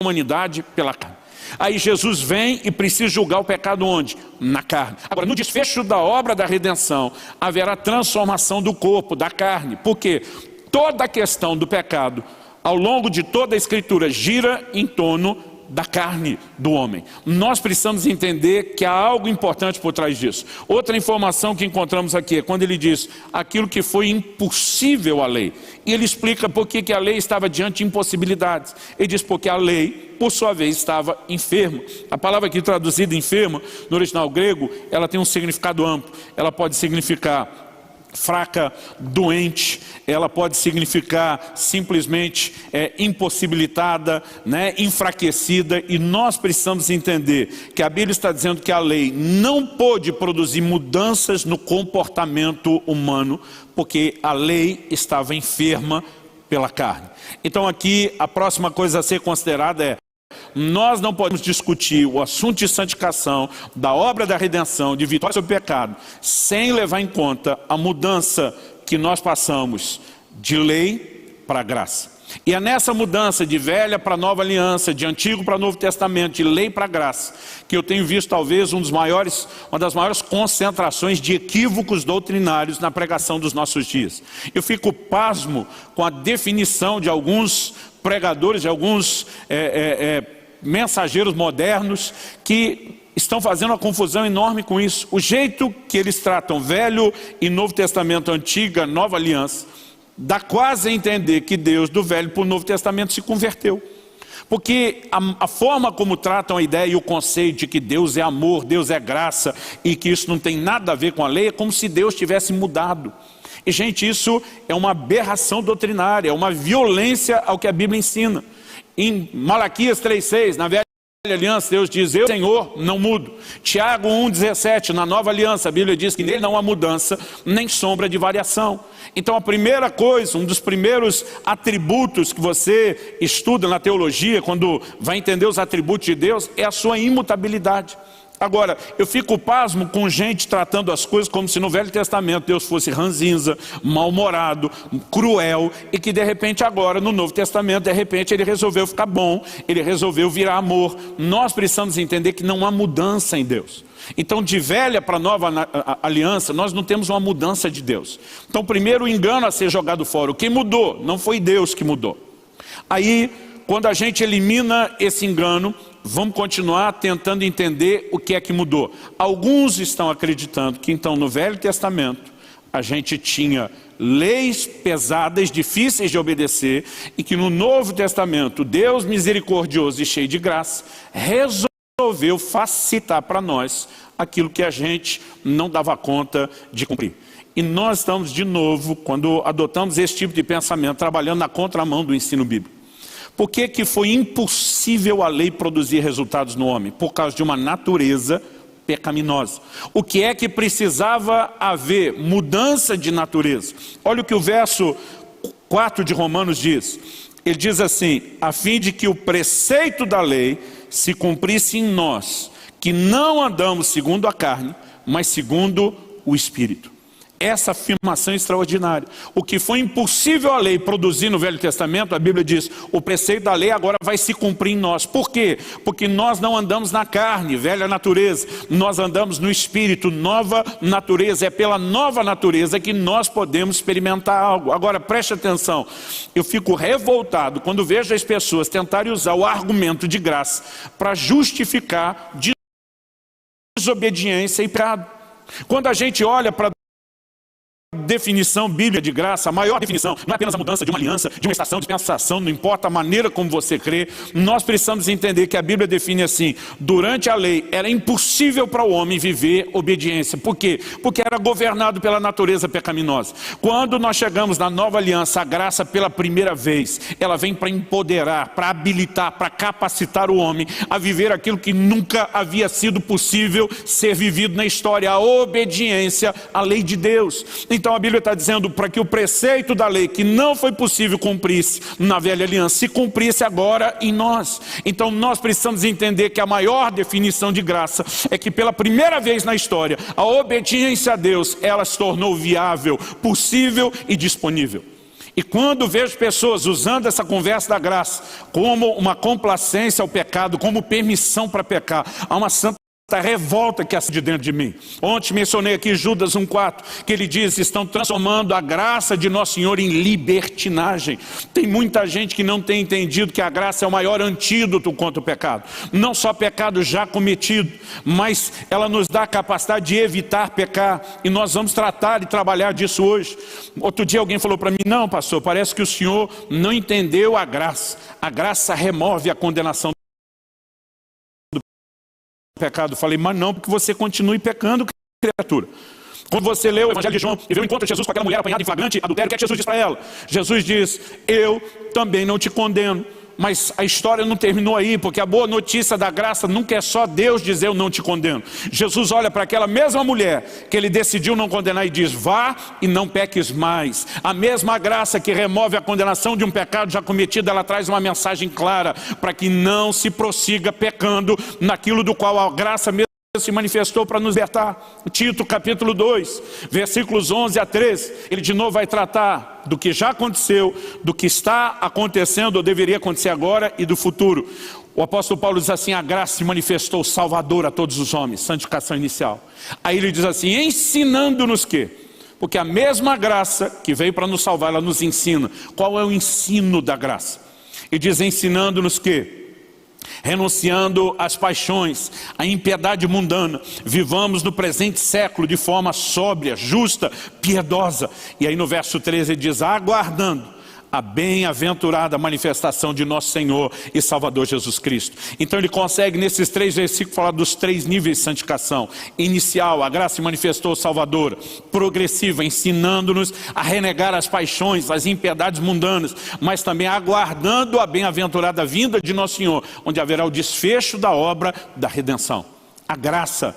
humanidade pela carne. Aí Jesus vem e precisa julgar o pecado onde? Na carne. Agora, no desfecho da obra da redenção, haverá transformação do corpo, da carne. Por quê? Toda a questão do pecado, ao longo de toda a Escritura, gira em torno da carne do homem. Nós precisamos entender que há algo importante por trás disso. Outra informação que encontramos aqui é quando ele diz aquilo que foi impossível à lei. E ele explica por que a lei estava diante de impossibilidades. Ele diz porque a lei, por sua vez, estava enferma. A palavra aqui traduzida enferma, no original grego, ela tem um significado amplo. Ela pode significar fraca, doente, ela pode significar simplesmente impossibilitada, enfraquecida, e nós precisamos entender que a Bíblia está dizendo que a lei não pôde produzir mudanças no comportamento humano, porque a lei estava enferma pela carne. Então aqui a próxima coisa a ser considerada é: nós não podemos discutir o assunto de santificação, da obra da redenção, de vitória sobre o pecado, sem levar em conta a mudança que nós passamos de lei para graça. E é nessa mudança de velha para nova aliança, de antigo para novo testamento, de lei para graça, que eu tenho visto talvez uma das maiores concentrações de equívocos doutrinários na pregação dos nossos dias. Eu fico pasmo com a definição de alguns pregadores, de alguns mensageiros modernos que estão fazendo uma confusão enorme com isso. O jeito que eles tratam Velho e Novo Testamento, Antiga, Nova Aliança, dá quase a entender que Deus do Velho para o Novo Testamento se converteu. Porque a forma como tratam a ideia e o conceito de que Deus é amor, Deus é graça e que isso não tem nada a ver com a lei, é como se Deus tivesse mudado. E gente, isso é uma aberração doutrinária, é uma violência ao que a Bíblia ensina. Em Malaquias 3,6, na Velha Aliança, Deus diz: eu, Senhor, não mudo. Tiago 1,17, na Nova Aliança, a Bíblia diz que nele não há mudança, nem sombra de variação. Então a primeira coisa, um dos primeiros atributos que você estuda na teologia, quando vai entender os atributos de Deus, é a sua imutabilidade. Agora, eu fico pasmo com gente tratando as coisas como se no Velho Testamento Deus fosse ranzinza, mal-humorado, cruel, e que de repente agora no Novo Testamento, de repente ele resolveu ficar bom, ele resolveu virar amor. Nós precisamos entender que não há mudança em Deus. Então de velha para nova aliança, nós não temos uma mudança de Deus. Então primeiro o engano a ser jogado fora. O que mudou? Não foi Deus que mudou. Aí, quando a gente elimina esse engano, vamos continuar tentando entender o que é que mudou. Alguns estão acreditando que então no Velho Testamento a gente tinha leis pesadas, difíceis de obedecer, e que no Novo Testamento Deus misericordioso e cheio de graça resolveu facilitar para nós aquilo que a gente não dava conta de cumprir. E nós estamos de novo, quando adotamos esse tipo de pensamento, trabalhando na contramão do ensino bíblico. Por que foi impossível a lei produzir resultados no homem? Por causa de uma natureza pecaminosa. O que é que precisava haver? Mudança de natureza. Olha o que o verso 4 de Romanos diz. Ele diz assim: a fim de que o preceito da lei se cumprisse em nós, que não andamos segundo a carne, mas segundo o Espírito. Essa afirmação é extraordinária. O que foi impossível a lei produzir no Velho Testamento, a Bíblia diz, o preceito da lei agora vai se cumprir em nós. Por quê? Porque nós não andamos na carne, velha natureza, nós andamos no Espírito, nova natureza. É pela nova natureza que nós podemos experimentar algo. Agora preste atenção, eu fico revoltado quando vejo as pessoas tentarem usar o argumento de graça para justificar desobediência e pecado. Quando a gente olha para definição bíblica de graça, a maior definição, não é apenas a mudança de uma aliança, de uma estação, de dispensação, não importa a maneira como você crê, nós precisamos entender que a Bíblia define assim: durante a lei era impossível para o homem viver obediência. Por quê? Porque era governado pela natureza pecaminosa. Quando nós chegamos na nova aliança, a graça pela primeira vez, ela vem para empoderar, para habilitar, para capacitar o homem a viver aquilo que nunca havia sido possível ser vivido na história, a obediência à lei de Deus. Então a Bíblia está dizendo para que o preceito da lei, que não foi possível cumprir-se na velha aliança, se cumprisse agora em nós. Então nós precisamos entender que a maior definição de graça é que pela primeira vez na história, a obediência a Deus, ela se tornou viável, possível e disponível. E quando vejo pessoas usando essa conversa da graça como uma complacência ao pecado, como permissão para pecar, há uma santa revolta que acende dentro de mim. Ontem mencionei aqui Judas 1,4, que ele diz: estão transformando a graça de Nosso Senhor em libertinagem. Tem muita gente que não tem entendido que a graça é o maior antídoto contra o pecado. Não só pecado já cometido, mas ela nos dá a capacidade de evitar pecar. E nós vamos tratar e trabalhar disso hoje. Outro dia alguém falou para mim: não, pastor, parece que o senhor não entendeu a graça. A graça remove a condenação pecado. Falei: mas não, porque você continue pecando, criatura. Quando você lê o Evangelho de João e vê o encontro de Jesus com aquela mulher apanhada em flagrante adultério, o que é que Jesus diz para ela? Jesus diz: eu também não te condeno. Mas a história não terminou aí, porque a boa notícia da graça nunca é só Deus dizer eu não te condeno. Jesus olha para aquela mesma mulher que ele decidiu não condenar e diz: vá e não peques mais. A mesma graça que remove a condenação de um pecado já cometido, ela traz uma mensagem clara para que não se prossiga pecando naquilo do qual a graça mesmo se manifestou para nos libertar. Tito capítulo 2, versículos 11 a 13, ele de novo vai tratar do que já aconteceu, do que está acontecendo ou deveria acontecer agora e do futuro. O apóstolo Paulo diz assim: a graça se manifestou salvadora a todos os homens, santificação inicial. Aí ele diz assim: ensinando-nos que, porque a mesma graça que veio para nos salvar, ela nos ensina. Qual é o ensino da graça? Ele diz: ensinando-nos que, renunciando às paixões, à impiedade mundana, vivamos no presente século de forma sóbria, justa, piedosa. E aí no verso 13 ele diz: aguardando a bem-aventurada manifestação de nosso Senhor e Salvador Jesus Cristo. Então ele consegue nesses 3 versículos falar dos 3 níveis de santificação. Inicial, a graça se manifestou salvadora. Progressiva, ensinando-nos a renegar as paixões, as impiedades mundanas, mas também aguardando a bem-aventurada vinda de nosso Senhor, onde haverá o desfecho da obra da redenção. A graça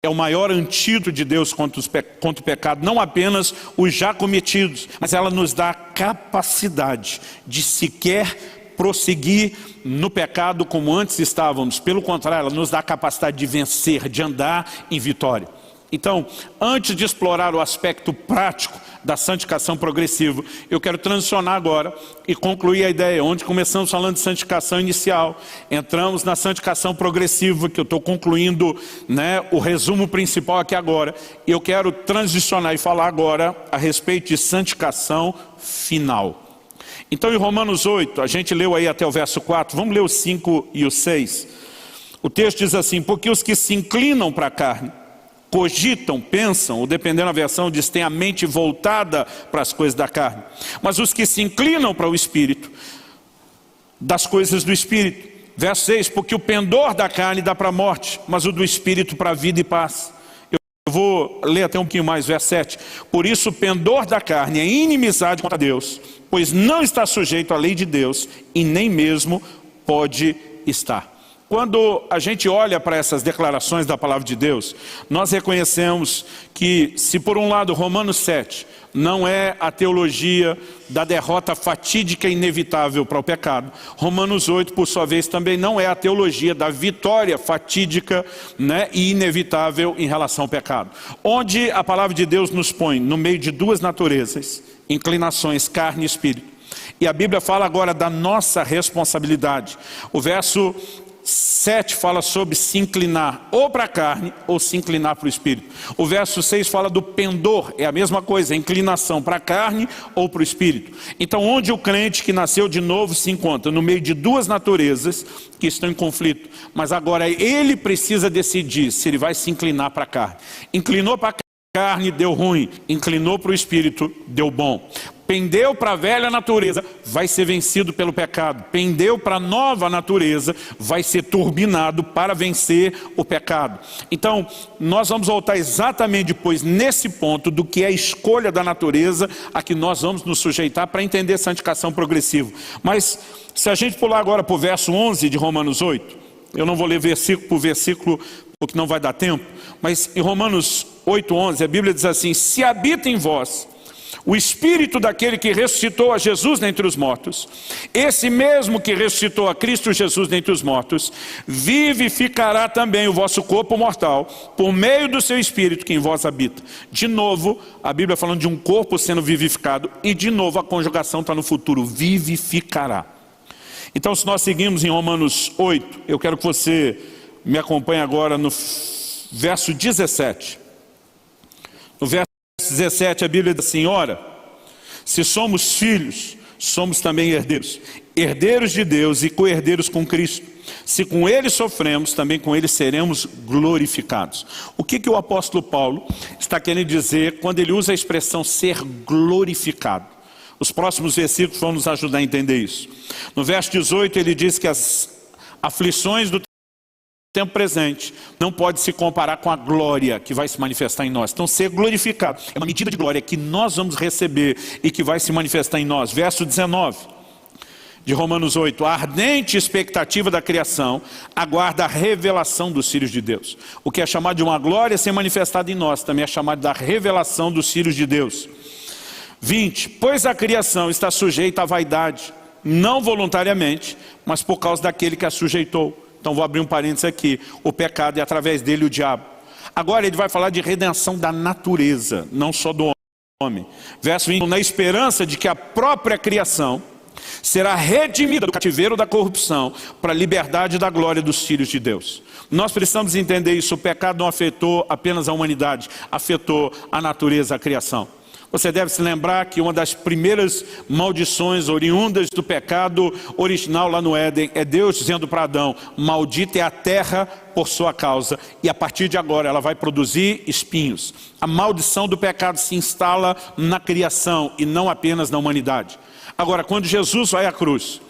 é o maior antídoto de Deus contra o pecado, não apenas os já cometidos, mas ela nos dá a capacidade de sequer prosseguir no pecado como antes estávamos. Pelo contrário, ela nos dá a capacidade de vencer, de andar em vitória. Então, antes de explorar o aspecto prático da santificação progressiva, eu quero transicionar agora e concluir a ideia, onde começamos falando de santificação inicial, entramos na santificação progressiva, que eu estou concluindo, o resumo principal aqui agora, e eu quero transicionar e falar agora a respeito de santificação final. Então em Romanos 8, a gente leu aí até o verso 4, vamos ler o 5 e o 6. O texto diz assim: porque os que se inclinam para a carne, cogitam, pensam, ou dependendo da versão diz, tem a mente voltada para as coisas da carne. Mas os que se inclinam para o Espírito, das coisas do Espírito. Verso 6, porque o pendor da carne dá para a morte, mas o do Espírito para a vida e paz. Eu vou ler até um pouquinho mais, verso 7. Por isso o pendor da carne é inimizade contra Deus, pois não está sujeito à lei de Deus, e nem mesmo pode estar. Quando a gente olha para essas declarações da palavra de Deus, nós reconhecemos que, se por um lado Romanos 7 não é a teologia da derrota fatídica e inevitável para o pecado, Romanos 8, por sua vez, também não é a teologia da vitória fatídica e inevitável em relação ao pecado. Onde a palavra de Deus nos põe no meio de 2 naturezas, inclinações, carne e espírito. E a Bíblia fala agora da nossa responsabilidade. O verso 7 fala sobre se inclinar ou para a carne ou se inclinar para o Espírito. O verso 6 fala do pendor, é a mesma coisa, inclinação para a carne ou para o Espírito. Então onde o crente que nasceu de novo se encontra? No meio de 2 naturezas que estão em conflito. Mas agora ele precisa decidir se ele vai se inclinar para a carne. Inclinou para a carne, deu ruim. Inclinou para o Espírito, deu bom. Pendeu para a velha natureza, vai ser vencido pelo pecado. Pendeu para a nova natureza, vai ser turbinado para vencer o pecado. Então, nós vamos voltar exatamente depois nesse ponto do que é a escolha da natureza a que nós vamos nos sujeitar para entender santificação progressiva. Mas, se a gente pular agora para o verso 11 de Romanos 8, Eu não vou ler versículo por versículo, porque não vai dar tempo. Mas em Romanos 8:11, a Bíblia diz assim: se habita em vós o Espírito daquele que ressuscitou a Jesus dentre os mortos, esse mesmo que ressuscitou a Cristo Jesus dentre os mortos, vivificará também o vosso corpo mortal, por meio do seu Espírito que em vós habita. De novo, a Bíblia falando de um corpo sendo vivificado, e de novo a conjugação está no futuro, vivificará. Então, se nós seguimos em Romanos 8, eu quero que você me acompanhe agora no verso 17. No verso 17 a Bíblia diz assim: ora, se somos filhos, somos também herdeiros, herdeiros de Deus e co-herdeiros com Cristo. Se com Ele sofremos, também com Ele seremos glorificados. O que o apóstolo Paulo está querendo dizer quando ele usa a expressão ser glorificado? Os próximos versículos vão nos ajudar a entender isso. No verso 18 ele diz que as aflições do tempo presente não pode se comparar com a glória que vai se manifestar em nós. Então, ser glorificado é uma medida de glória que nós vamos receber e que vai se manifestar em nós. Verso 19 de Romanos 8: a ardente expectativa da criação aguarda a revelação dos filhos de Deus. O que é chamado de uma glória ser manifestada em nós, também é chamado da revelação dos filhos de Deus. 20, pois a criação está sujeita à vaidade, não voluntariamente, mas por causa daquele que a sujeitou. Então vou abrir um parênteses aqui: o pecado e através dele o diabo. Agora ele vai falar de redenção da natureza, não só do homem. Verso 20, na esperança de que a própria criação será redimida do cativeiro da corrupção para a liberdade da glória dos filhos de Deus. Nós precisamos entender isso. O pecado não afetou apenas a humanidade, afetou a natureza, a criação. Você deve se lembrar que uma das primeiras maldições oriundas do pecado original lá no Éden é Deus dizendo para Adão: maldita é a terra por sua causa, e a partir de agora ela vai produzir espinhos. A maldição do pecado se instala na criação e não apenas na humanidade. Agora, quando Jesus vai à cruz,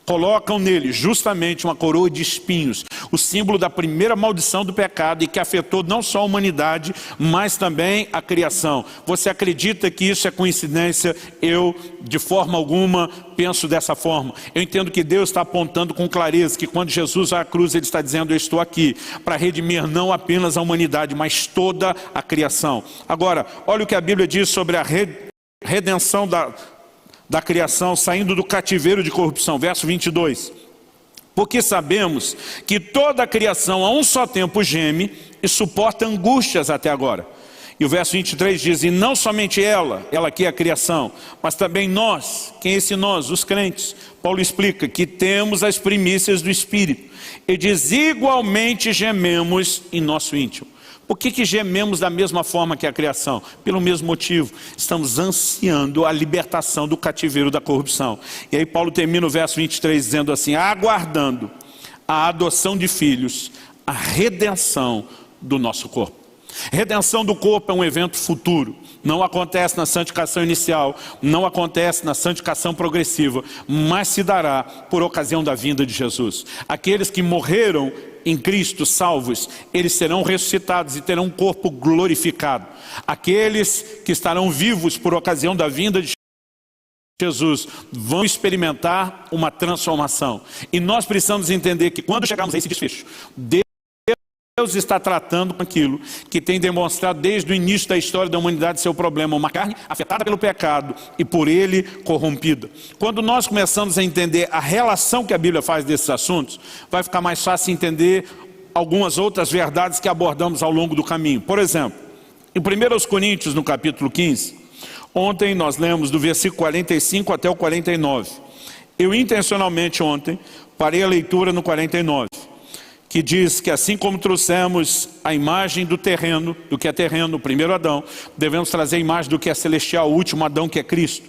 colocam nele justamente uma coroa de espinhos, o símbolo da primeira maldição do pecado, e que afetou não só a humanidade, mas também a criação. Você acredita que isso é coincidência? Eu, de forma alguma, penso dessa forma. Eu entendo que Deus está apontando com clareza que quando Jesus vai à cruz, Ele está dizendo: eu estou aqui para redimir não apenas a humanidade, mas toda a criação. Agora, olha o que a Bíblia diz sobre a redenção da criação saindo do cativeiro de corrupção. Verso 22. Porque sabemos que toda a criação a um só tempo geme e suporta angústias até agora. E o verso 23 diz: e não somente ela que é a criação, mas também nós. Quem é esse nós? Os crentes. Paulo explica que temos as primícias do Espírito. E diz: igualmente gememos em nosso íntimo. Por que gememos da mesma forma que a criação? Pelo mesmo motivo: estamos ansiando a libertação do cativeiro da corrupção. E aí Paulo termina o verso 23 dizendo assim: aguardando a adoção de filhos, a redenção do nosso corpo. Redenção do corpo é um evento futuro. Não acontece na santificação inicial, não acontece na santificação progressiva, mas se dará por ocasião da vinda de Jesus. Aqueles que morreram em Cristo, salvos, eles serão ressuscitados e terão um corpo glorificado. Aqueles que estarão vivos por ocasião da vinda de Jesus vão experimentar uma transformação. E nós precisamos entender que quando chegarmos a esse desfecho, Deus está tratando com aquilo que tem demonstrado desde o início da história da humanidade seu problema: uma carne afetada pelo pecado e por ele corrompida. Quando nós começamos a entender a relação que a Bíblia faz desses assuntos, vai ficar mais fácil entender algumas outras verdades que abordamos ao longo do caminho. Por exemplo, em 1 Coríntios, no capítulo 15, ontem nós lemos do versículo 45 até o 49. Eu intencionalmente ontem parei a leitura no 49. Que diz que assim como trouxemos a imagem do terreno, do que é terreno, o primeiro Adão, devemos trazer a imagem do que é celestial, o último Adão, que é Cristo.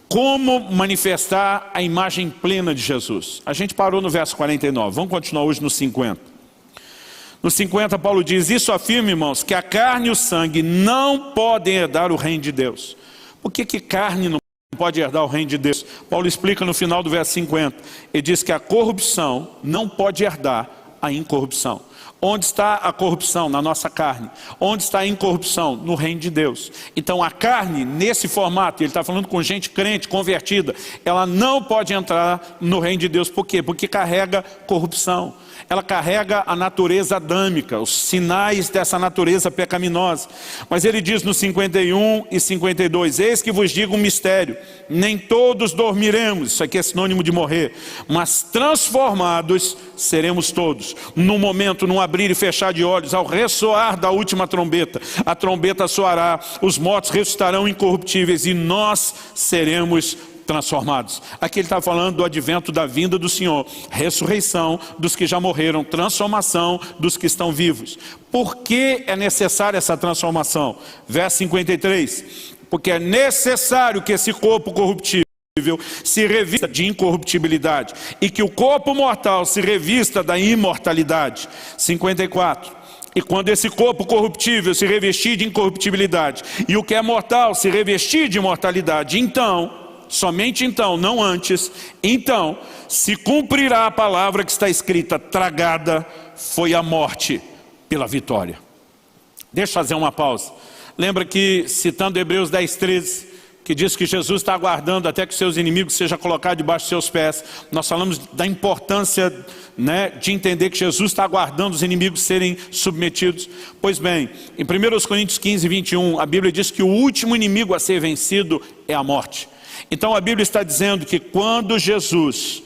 Como manifestar a imagem plena de Jesus? A gente parou no verso 49, vamos continuar hoje no 50. No 50 Paulo diz: isso afirma, irmãos, que a carne e o sangue não podem herdar o reino de Deus. Por que carne não pode herdar o reino de Deus? Paulo explica no final do verso 50, ele diz que a corrupção não pode herdar a incorrupção. Onde está a corrupção? Na nossa carne. Onde está a incorrupção? No reino de Deus. Então a carne, nesse formato, ele está falando com gente crente, convertida, ela não pode entrar no reino de Deus. Por quê? Porque carrega corrupção. Ela carrega a natureza adâmica, os sinais dessa natureza pecaminosa. Mas ele diz no 51 e 52, eis que vos digo um mistério, nem todos dormiremos, isso aqui é sinônimo de morrer, mas transformados seremos todos. No momento, num abrir e fechar de olhos, ao ressoar da última trombeta, a trombeta soará, os mortos ressuscitarão incorruptíveis e nós seremos transformados. Aqui ele está falando do advento da vinda do Senhor, ressurreição dos que já morreram, transformação dos que estão vivos. Por que é necessária essa transformação? Verso 53, porque é necessário que esse corpo corruptível se revista de incorruptibilidade e que o corpo mortal se revista da imortalidade. 54. E quando esse corpo corruptível se revestir de incorruptibilidade e o que é mortal se revestir de imortalidade, então, somente então, não antes, então se cumprirá a palavra que está escrita, tragada foi a morte pela vitória. Deixa eu fazer uma pausa. Lembra que, citando Hebreus 10:13, que diz que Jesus está aguardando até que seus inimigos sejam colocados debaixo de seus pés. Nós falamos da importância, de entender que Jesus está aguardando os inimigos serem submetidos. Pois bem, em 1 Coríntios 15, 21, a Bíblia diz que o último inimigo a ser vencido é a morte. Então a Bíblia está dizendo que quando Jesus,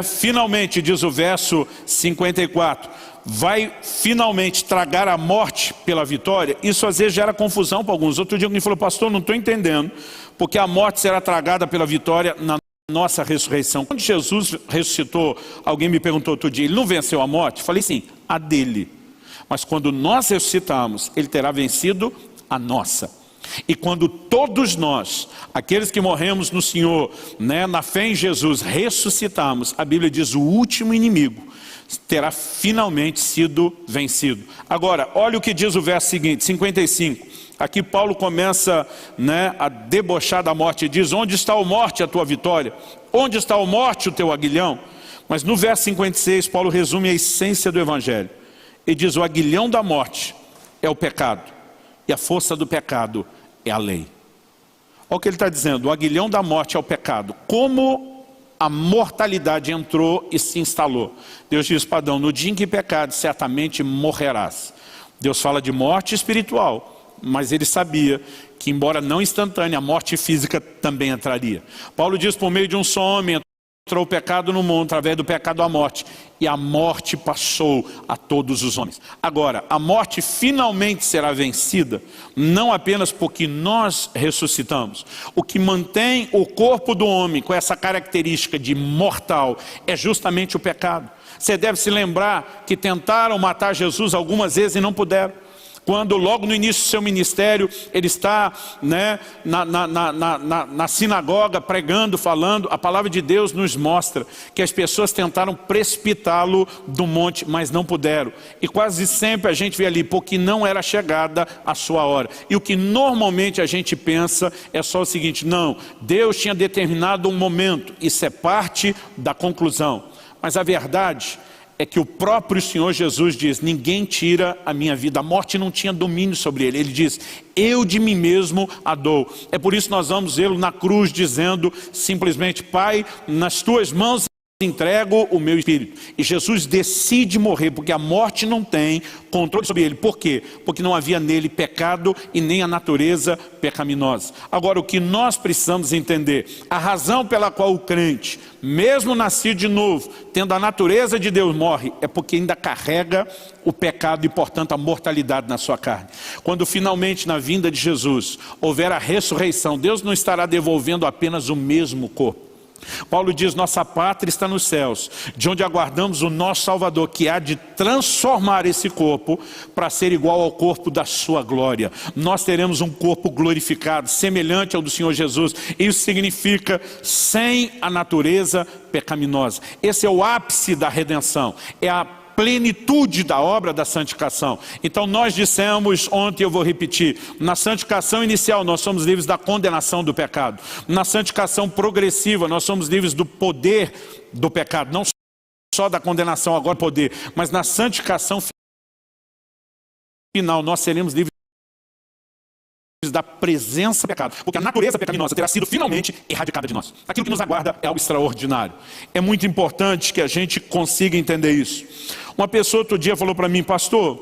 finalmente, diz o verso 54, vai finalmente tragar a morte pela vitória, isso às vezes gera confusão para alguns. Outro dia alguém falou, pastor, não estou entendendo, porque a morte será tragada pela vitória na nossa ressurreição. Quando Jesus ressuscitou, alguém me perguntou outro dia, ele não venceu a morte? Falei sim, a dele. Mas quando nós ressuscitamos, ele terá vencido a nossa. E quando todos nós, aqueles que morremos no Senhor, na fé em Jesus, ressuscitamos, a Bíblia diz, o último inimigo terá finalmente sido vencido. Agora, olha o que diz o verso seguinte, 55. Aqui Paulo começa a debochar da morte e diz, onde está a morte, a tua vitória? Onde está a morte, o teu aguilhão? Mas no verso 56, Paulo resume a essência do Evangelho. Ele diz, o aguilhão da morte é o pecado, e a força do pecado é a lei. Olha o que ele está dizendo, o aguilhão da morte é o pecado. Como a mortalidade entrou e se instalou. Deus diz para Adão, no dia em que pecares, certamente morrerás. Deus fala de morte espiritual, mas ele sabia que, embora não instantânea, a morte física também entraria. Paulo diz, por meio de um só homem, entrou o pecado no mundo, através do pecado a morte, e a morte passou a todos os homens. Agora, a morte finalmente será vencida, não apenas porque nós ressuscitamos. O que mantém o corpo do homem com essa característica de mortal é justamente o pecado. Você deve se lembrar que tentaram matar Jesus algumas vezes e não puderam. Quando logo no início do seu ministério, ele está na sinagoga pregando, falando, a palavra de Deus nos mostra que as pessoas tentaram precipitá-lo do monte, mas não puderam. E quase sempre a gente vê ali, porque não era chegada a sua hora. E o que normalmente a gente pensa é só o seguinte, não, Deus tinha determinado um momento, isso é parte da conclusão. Mas a verdade é que o próprio Senhor Jesus diz, ninguém tira a minha vida, a morte não tinha domínio sobre ele. Ele diz, eu de mim mesmo a dou. É por isso que nós vamos vê-lo na cruz dizendo simplesmente, Pai, nas tuas mãos entrego o meu espírito. E Jesus decide morrer, porque a morte não tem controle sobre ele. Por quê? Porque não havia nele pecado e nem a natureza pecaminosa. Agora, o que nós precisamos entender, a razão pela qual o crente, mesmo nascido de novo, tendo a natureza de Deus, morre, é porque ainda carrega o pecado e, portanto, a mortalidade na sua carne. Quando finalmente, na vinda de Jesus, houver a ressurreição, Deus não estará devolvendo apenas o mesmo corpo. Paulo diz, nossa pátria está nos céus, de onde aguardamos o nosso Salvador, que há de transformar esse corpo para ser igual ao corpo da sua glória. Nós teremos um corpo glorificado, semelhante ao do Senhor Jesus. Isso significa sem a natureza pecaminosa. Esse é o ápice da redenção, é a plenitude da obra da santificação. Então nós dissemos ontem, eu vou repetir, na santificação inicial nós somos livres da condenação do pecado. Na santificação progressiva nós somos livres do poder do pecado, não só da condenação, agora poder, mas na santificação final nós seremos livres da presença do pecado, porque a natureza pecaminosa terá sido finalmente erradicada de nós. Aquilo que nos aguarda é algo extraordinário. É muito importante que a gente consiga entender isso. Uma pessoa outro dia falou para mim: pastor,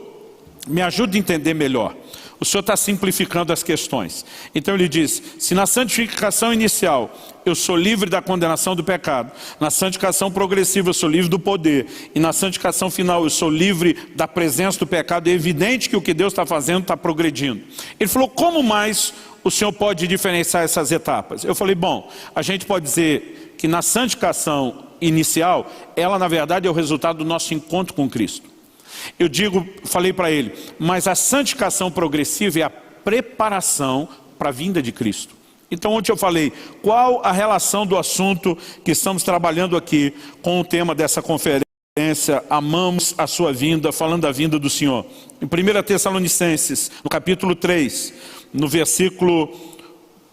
me ajude a entender melhor. O senhor está simplificando as questões. Então ele diz: se na santificação inicial eu sou livre da condenação do pecado, na santificação progressiva eu sou livre do poder, e na santificação final eu sou livre da presença do pecado, é evidente que o que Deus está fazendo está progredindo. Ele falou: como mais o senhor pode diferenciar essas etapas? Eu falei: bom, a gente pode dizer que na santificação inicial, ela na verdade é o resultado do nosso encontro com Cristo. Eu falei para ele: mas a santificação progressiva é a preparação para a vinda de Cristo. Então ontem eu falei, qual a relação do assunto que estamos trabalhando aqui com o tema dessa conferência, amamos a sua vinda, falando da vinda do Senhor. Em 1 Tessalonicenses, no capítulo 3, no versículo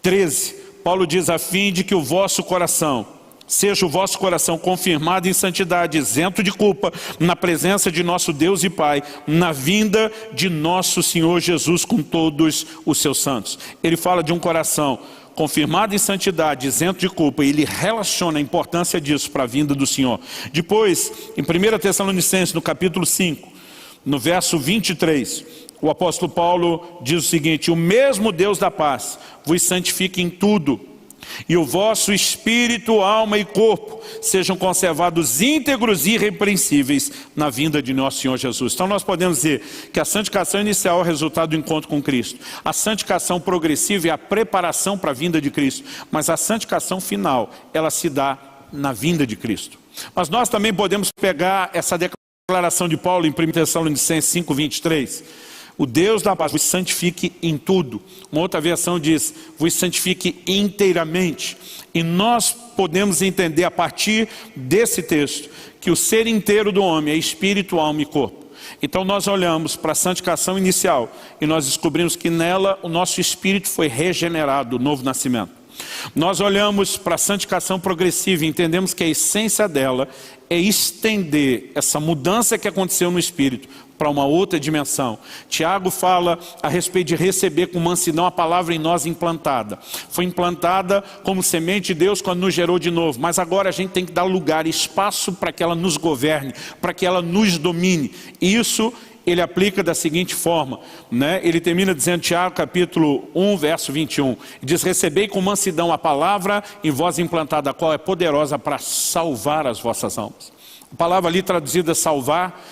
13, Paulo diz: a fim de que o vosso coração seja o vosso coração confirmado em santidade, isento de culpa, na presença de nosso Deus e Pai, na vinda de nosso Senhor Jesus com todos os seus santos. Ele fala de um coração confirmado em santidade, isento de culpa, e ele relaciona a importância disso para a vinda do Senhor. Depois, em 1 Tessalonicenses, no capítulo 5, no verso 23, o apóstolo Paulo diz o seguinte: o mesmo Deus da paz vos santifique em tudo, e o vosso espírito, alma e corpo sejam conservados íntegros e irrepreensíveis na vinda de nosso Senhor Jesus. Então nós podemos dizer que a santificação inicial é o resultado do encontro com Cristo. A santificação progressiva é a preparação para a vinda de Cristo. Mas a santificação final, ela se dá na vinda de Cristo. Mas nós também podemos pegar essa declaração de Paulo em 1 Tessalonicenses 5:23. O Deus da paz vos santifique em tudo. Uma outra versão diz: vos santifique inteiramente. E nós podemos entender a partir desse texto que o ser inteiro do homem é espírito, alma e corpo. Então nós olhamos para a santificação inicial e nós descobrimos que nela o nosso espírito foi regenerado, o novo nascimento. Nós olhamos para a santificação progressiva e entendemos que a essência dela é estender essa mudança que aconteceu no espírito para uma outra dimensão. Tiago fala a respeito de receber com mansidão a palavra em nós implantada. Foi implantada como semente de Deus quando nos gerou de novo, mas agora a gente tem que dar lugar, espaço para que ela nos governe, para que ela nos domine. Isso ele aplica da seguinte forma, né? Ele termina dizendo, Tiago capítulo 1, verso 21, diz: recebei com mansidão a palavra em vós implantada, a qual é poderosa para salvar as vossas almas. A palavra ali traduzida salvar,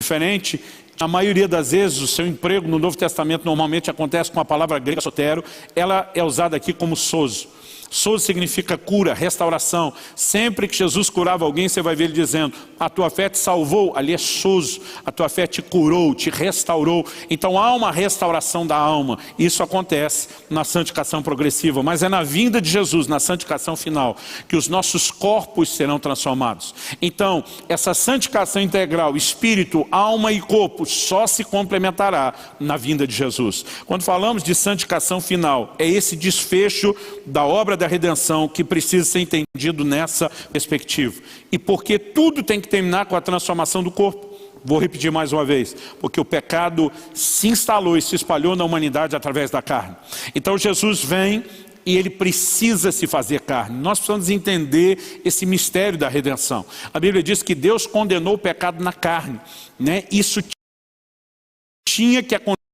diferente, a maioria das vezes o seu emprego no Novo Testamento normalmente acontece com a palavra grega sotero, ela é usada aqui como sozo. Sozo significa cura, restauração. Sempre que Jesus curava alguém, você vai ver ele dizendo: a tua fé te salvou, ali é sozo. A tua fé te curou, te restaurou. Então há uma restauração da alma. Isso acontece na santificação progressiva, mas é na vinda de Jesus, na santificação final, que os nossos corpos serão transformados. Então, essa santificação integral, espírito, alma e corpo, só se complementará na vinda de Jesus. Quando falamos de santificação final, é esse desfecho da obra da redenção que precisa ser entendido nessa perspectiva. E porque tudo tem que terminar com a transformação do corpo. Vou repetir mais uma vez, porque o pecado se instalou e se espalhou na humanidade através da carne. Então Jesus vem e ele precisa se fazer carne. Nós precisamos entender esse mistério da redenção. A Bíblia diz que Deus condenou o pecado na carne, né? Isso tinha que acontecer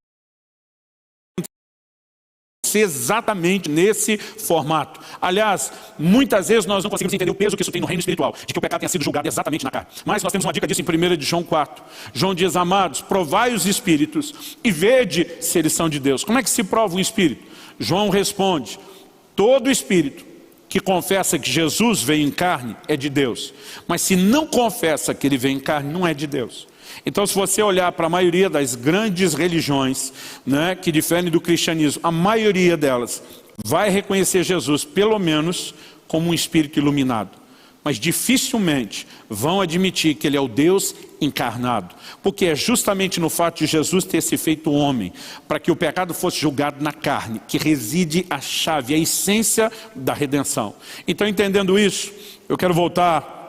exatamente nesse formato. Aliás, muitas vezes nós não conseguimos entender o peso que isso tem no reino espiritual, de que o pecado tenha sido julgado exatamente na carne. Mas nós temos uma dica disso em 1 de João 4. João diz: amados, provai os espíritos e vede se eles são de Deus. Como é que se prova um espírito? João responde: todo espírito que confessa que Jesus veio em carne é de Deus, mas se não confessa que ele veio em carne, não é de Deus. Então, se você olhar para a maioria das grandes religiões, né, que diferem do cristianismo, a maioria delas vai reconhecer Jesus, pelo menos, como um espírito iluminado. Mas dificilmente vão admitir que ele é o Deus encarnado. Porque é justamente no fato de Jesus ter se feito homem, para que o pecado fosse julgado na carne, que reside a chave, a essência da redenção. Então, entendendo isso, eu quero voltar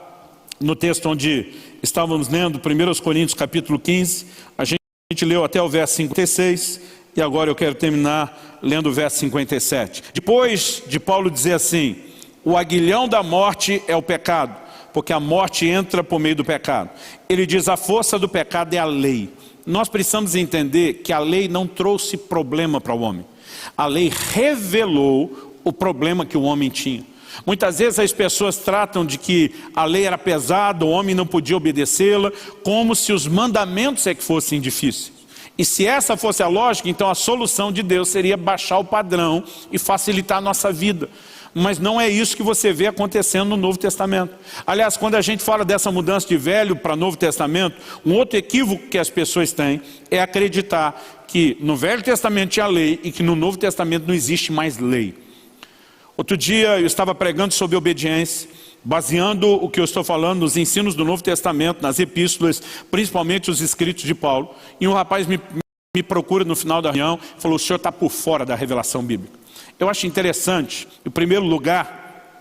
no texto onde estávamos lendo, 1 Coríntios capítulo 15, a gente gente leu até o verso 56, e agora eu quero terminar lendo o verso 57. Depois de Paulo dizer assim: o aguilhão da morte é o pecado, porque a morte entra por meio do pecado. Ele diz: a força do pecado é a lei. Nós precisamos entender que a lei não trouxe problema para o homem. A lei revelou o problema que o homem tinha. Muitas vezes as pessoas tratam de que a lei era pesada, o homem não podia obedecê-la, como se os mandamentos é que fossem difíceis. E se essa fosse a lógica, então a solução de Deus seria baixar o padrão e facilitar a nossa vida. Mas não é isso que você vê acontecendo no Novo Testamento. Aliás, quando a gente fala dessa mudança de Velho para Novo Testamento, um outro equívoco que as pessoas têm é acreditar que no Velho Testamento tinha lei e que no Novo Testamento não existe mais lei. Outro dia eu estava pregando sobre obediência, baseando o que eu estou falando nos ensinos do Novo Testamento, nas epístolas, principalmente os escritos de Paulo. E um rapaz me procura no final da reunião e falou: o senhor está por fora da revelação bíblica. Eu acho interessante, em primeiro lugar,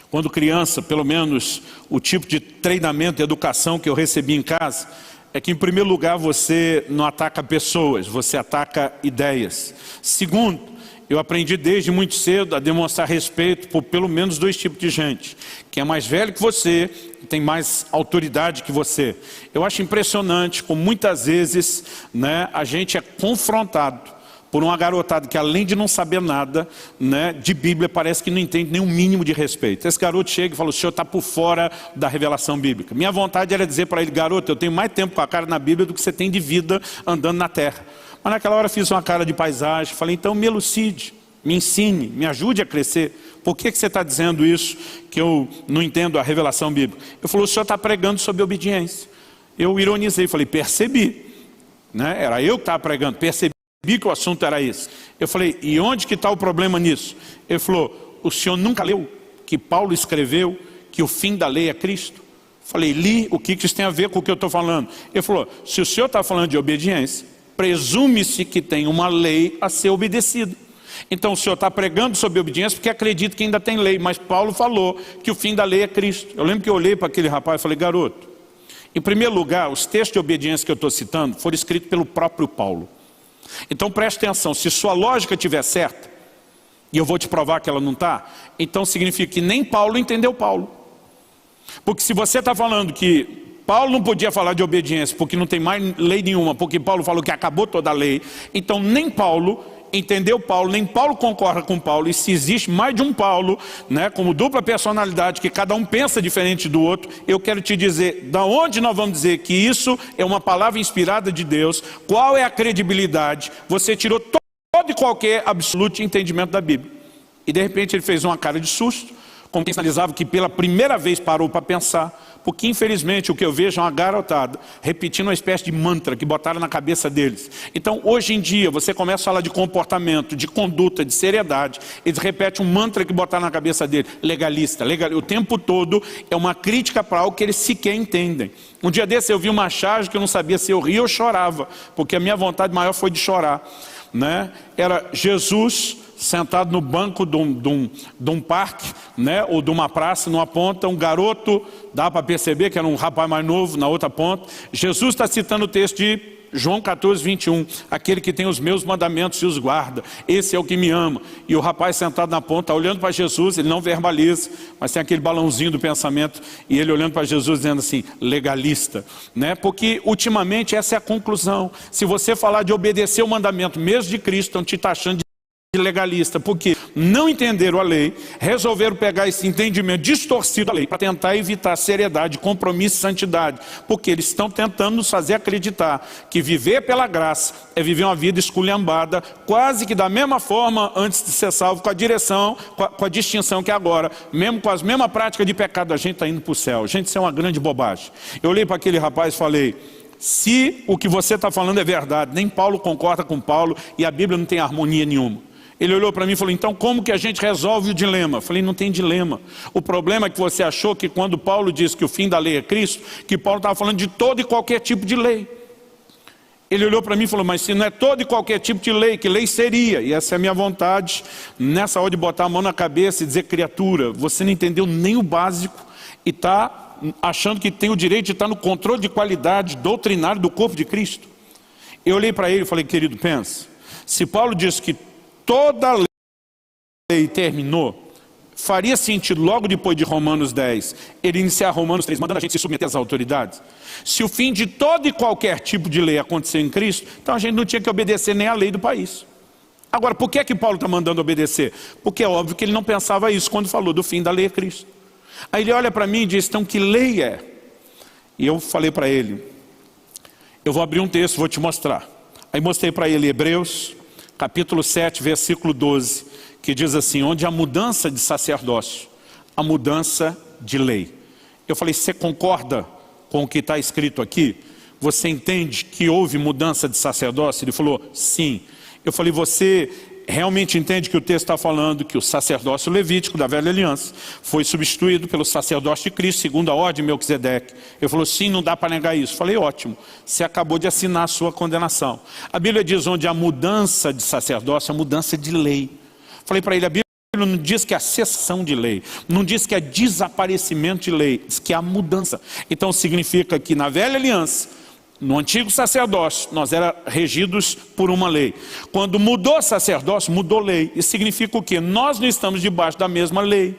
quando criança, pelo menos o tipo de treinamento e educação que eu recebi em casa, é que em primeiro lugar você não ataca pessoas, você ataca ideias. Segundo, eu aprendi desde muito cedo a demonstrar respeito por pelo menos dois tipos de gente: quem é mais velho que você, tem mais autoridade que você. Eu acho impressionante como muitas vezes, a gente é confrontado por uma garotada que, além de não saber nada, de Bíblia, parece que não entende nem um mínimo de respeito. Esse garoto chega e fala: o senhor está por fora da revelação bíblica. Minha vontade era dizer para ele: garoto, eu tenho mais tempo com a cara na Bíblia do que você tem de vida andando na terra. Mas naquela hora fiz uma cara de paisagem, falei: então me elucide, me ensine, me ajude a crescer. Por que você está dizendo isso, que eu não entendo a revelação bíblica? Ele falou: o senhor está pregando sobre obediência. Eu ironizei, falei: percebi, era eu que estava pregando, percebi que o assunto era esse. Eu falei: e onde que está o problema nisso? Ele falou: o senhor nunca leu que Paulo escreveu que o fim da lei é Cristo? Eu falei: li. O que isso tem a ver com o que eu estou falando? Ele falou: se o senhor está falando de obediência, presume-se que tem uma lei a ser obedecida. Então o senhor está pregando sobre obediência porque acredita que ainda tem lei, mas Paulo falou que o fim da lei é Cristo. Eu lembro que eu olhei para aquele rapaz e falei: garoto, em primeiro lugar, os textos de obediência que eu estou citando foram escritos pelo próprio Paulo. Então preste atenção, se sua lógica estiver certa, e eu vou te provar que ela não está, então significa que nem Paulo entendeu Paulo. Porque se você está falando que Paulo não podia falar de obediência porque não tem mais lei nenhuma, porque Paulo falou que acabou toda a lei, então nem Paulo entendeu Paulo, nem Paulo concorda com Paulo. E se existe mais de um Paulo, como dupla personalidade, que cada um pensa diferente do outro, eu quero te dizer, da onde nós vamos dizer que isso é uma palavra inspirada de Deus? Qual é a credibilidade? Você tirou todo e qualquer absoluto entendimento da Bíblia. E de repente ele fez uma cara de susto, como quem sinalizava que pela primeira vez parou para pensar. Porque infelizmente o que eu vejo é uma garotada repetindo uma espécie de mantra que botaram na cabeça deles. Então hoje em dia você começa a falar de comportamento, de conduta, de seriedade, eles repetem um mantra que botaram na cabeça dele: legalista, o tempo todo é uma crítica para algo que eles sequer entendem. Um dia desse eu vi uma charge que eu não sabia se eu ria ou chorava, porque a minha vontade maior foi de chorar. Era Jesus sentado no banco de um parque, ou de uma praça, numa ponta, um garoto, dá para perceber que era um rapaz mais novo, na outra ponta. Jesus está citando o texto de João 14, 21, aquele que tem os meus mandamentos e os guarda, esse é o que me ama. E o rapaz sentado na ponta, olhando para Jesus, ele não verbaliza, mas tem aquele balãozinho do pensamento, e ele olhando para Jesus dizendo assim: legalista, porque ultimamente essa é a conclusão. Se você falar de obedecer o mandamento mesmo de Cristo, estão te taxando de legalista, porque não entenderam a lei, resolveram pegar esse entendimento distorcido da lei para tentar evitar seriedade, compromisso e santidade, porque eles estão tentando nos fazer acreditar que viver pela graça é viver uma vida esculhambada, quase que da mesma forma antes de ser salvo, com a direção, com a distinção que agora, mesmo com as mesmas práticas de pecado, a gente está indo para o céu. Gente, isso é uma grande bobagem. Eu olhei para aquele rapaz e falei: se o que você está falando é verdade, nem Paulo concorda com Paulo e a Bíblia não tem harmonia nenhuma. Ele olhou para mim e falou: então como que a gente resolve o dilema? Eu falei: não tem dilema. O problema é que você achou que quando Paulo disse que o fim da lei é Cristo, que Paulo estava falando de todo e qualquer tipo de lei. Ele olhou para mim e falou: mas se não é todo e qualquer tipo de lei, que lei seria? E essa é a minha vontade, nessa hora de botar a mão na cabeça e dizer: criatura, você não entendeu nem o básico e está achando que tem o direito de estar no controle de qualidade doutrinário do corpo de Cristo. Eu olhei para ele e falei, querido, pensa, se Paulo diz que toda a lei terminou, faria sentido logo depois de Romanos 10, ele iniciar Romanos 3, mandando a gente se submeter às autoridades? Se o fim de todo e qualquer tipo de lei aconteceu em Cristo, então a gente não tinha que obedecer nem a lei do país. Agora, por que Paulo está mandando obedecer? Porque é óbvio que ele não pensava isso quando falou do fim da lei a Cristo. Aí ele olha para mim e diz, então que lei é? E eu falei para ele, eu vou abrir um texto, vou te mostrar. Aí mostrei para ele Hebreus, capítulo 7, versículo 12, que diz assim, onde há mudança de sacerdócio, a mudança de lei. Eu falei, você concorda com o que está escrito aqui? Você entende que houve mudança de sacerdócio? Ele falou, sim. Eu falei, você realmente entende que o texto está falando que o sacerdócio levítico da velha aliança foi substituído pelo sacerdócio de Cristo, segundo a ordem de Melquisedeque? Ele falou, sim, não dá para negar isso. Eu falei, ótimo, você acabou de assinar a sua condenação. A Bíblia diz onde há mudança de sacerdócio, a mudança de lei. Falei para ele, a Bíblia não diz que é a cessação de lei, não diz que é desaparecimento de lei, diz que é a mudança. Então significa que na velha aliança, no antigo sacerdócio, nós éramos regidos por uma lei. Quando mudou o sacerdócio, mudou lei. Isso significa o quê? Nós não estamos debaixo da mesma lei.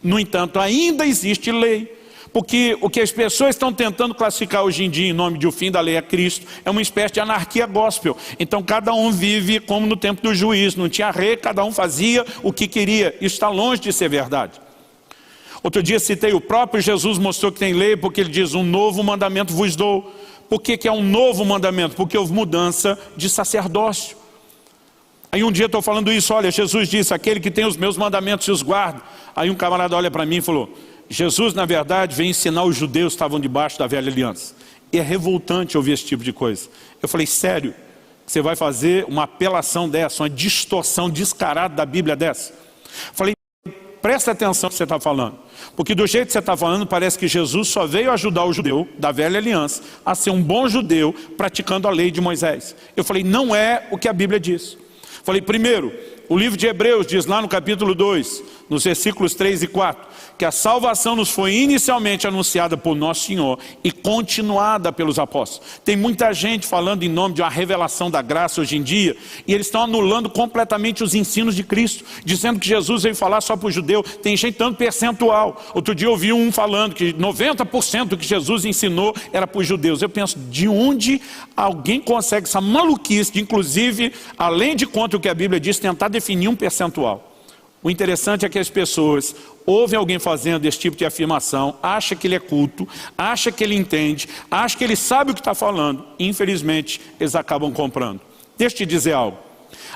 No entanto, ainda existe lei. Porque o que as pessoas estão tentando classificar hoje em dia em nome de o fim da lei a Cristo é uma espécie de anarquia gospel. Então cada um vive como no tempo do juízo, não tinha rei, cada um fazia o que queria. Isso está longe de ser verdade. Outro dia citei, o próprio Jesus mostrou que tem lei, porque ele diz, um novo mandamento vos dou. Por que é um novo mandamento? Porque houve mudança de sacerdócio. Aí um dia estou falando isso, olha, Jesus disse, aquele que tem os meus mandamentos e os guarda. Aí um camarada olha para mim e falou, Jesus na verdade veio ensinar os judeus que estavam debaixo da velha aliança. E é revoltante ouvir esse tipo de coisa. Eu falei, sério? Você vai fazer uma apelação dessa, uma distorção descarada da Bíblia dessa? Falei, presta atenção no que você está falando. Porque do jeito que você está falando, parece que Jesus só veio ajudar o judeu da velha aliança a ser um bom judeu praticando a lei de Moisés. Eu falei, não é o que a Bíblia diz. Falei, primeiro, o livro de Hebreus diz lá no capítulo 2, nos versículos 3 e 4, que a salvação nos foi inicialmente anunciada por nosso Senhor e continuada pelos apóstolos. Tem muita gente falando em nome de uma revelação da graça hoje em dia, e eles estão anulando completamente os ensinos de Cristo, dizendo que Jesus veio falar só para o judeu. Tem gente dando percentual. Outro dia eu ouvi um falando que 90% do que Jesus ensinou era para os judeus. Eu penso, de onde alguém consegue essa maluquice de, inclusive, além de contra o que a Bíblia diz, tentar definir um percentual? O interessante é que as pessoas ouvem alguém fazendo esse tipo de afirmação, acha que ele é culto, acha que ele entende, acha que ele sabe o que está falando, e infelizmente eles acabam comprando. Deixa eu te dizer algo.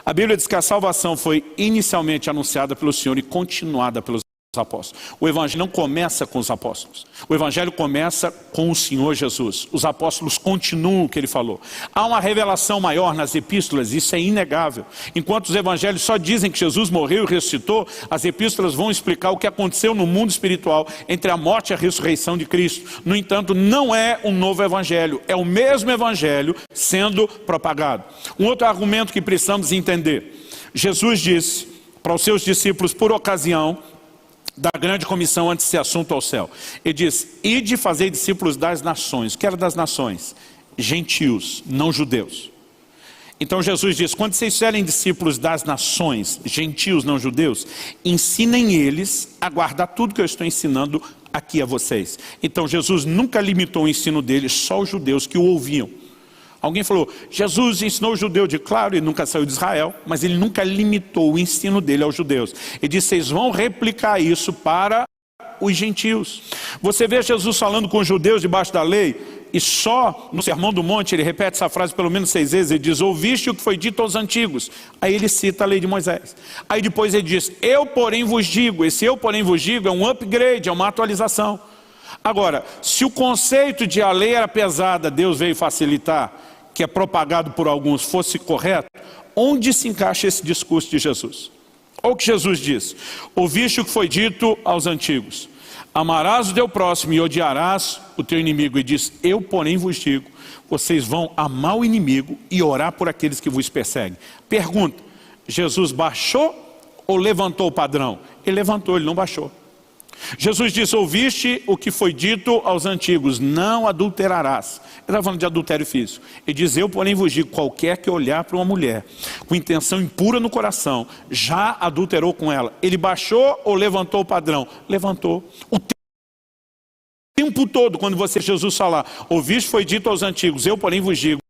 A Bíblia diz que a salvação foi inicialmente anunciada pelo Senhor e continuada pelos apóstolos. O Evangelho não começa com os apóstolos. O Evangelho começa com o Senhor Jesus. Os apóstolos continuam o que ele falou. Há uma revelação maior nas epístolas, isso é inegável. Enquanto os evangelhos só dizem que Jesus morreu e ressuscitou, as epístolas vão explicar o que aconteceu no mundo espiritual entre a morte e a ressurreição de Cristo. No entanto, não é um novo evangelho, é o mesmo evangelho sendo propagado. Um outro argumento que precisamos entender. Jesus disse para os seus discípulos por ocasião da grande comissão antes de ser assunto ao céu. Ele diz, ide fazer discípulos das nações. O que era das nações? Gentios, não judeus. Então Jesus diz, quando vocês serem discípulos das nações, gentios, não judeus, ensinem eles a guardar tudo que eu estou ensinando aqui a vocês. Então Jesus nunca limitou o ensino deles só aos judeus que o ouviam. Alguém falou, Jesus ensinou o judeu, de claro, ele nunca saiu de Israel, mas ele nunca limitou o ensino dele aos judeus. Ele disse, vocês vão replicar isso para os gentios. Você vê Jesus falando com os judeus debaixo da lei, e só no Sermão do Monte ele repete essa frase pelo menos 6 vezes, ele diz, ouviste o que foi dito aos antigos. Aí ele cita a lei de Moisés. Aí depois ele diz, eu porém vos digo, esse eu porém vos digo é um upgrade, é uma atualização. Agora, se o conceito de a lei era pesada, Deus veio facilitar, que é propagado por alguns, fosse correto, onde se encaixa esse discurso de Jesus? Olha o que Jesus diz, ouviste o que foi dito aos antigos, amarás o teu próximo e odiarás o teu inimigo. E diz, eu porém vos digo, vocês vão amar o inimigo e orar por aqueles que vos perseguem. Pergunta, Jesus baixou ou levantou o padrão? Ele levantou, ele não baixou. Jesus disse, ouviste o que foi dito aos antigos, não adulterarás. Ele está falando de adultério físico. Ele diz, eu porém vos digo, qualquer que olhar para uma mulher com intenção impura no coração, já adulterou com ela. Ele baixou ou levantou o padrão? Levantou. O tempo todo, quando você, Jesus falar, ouviste foi dito aos antigos, eu porém vos digo,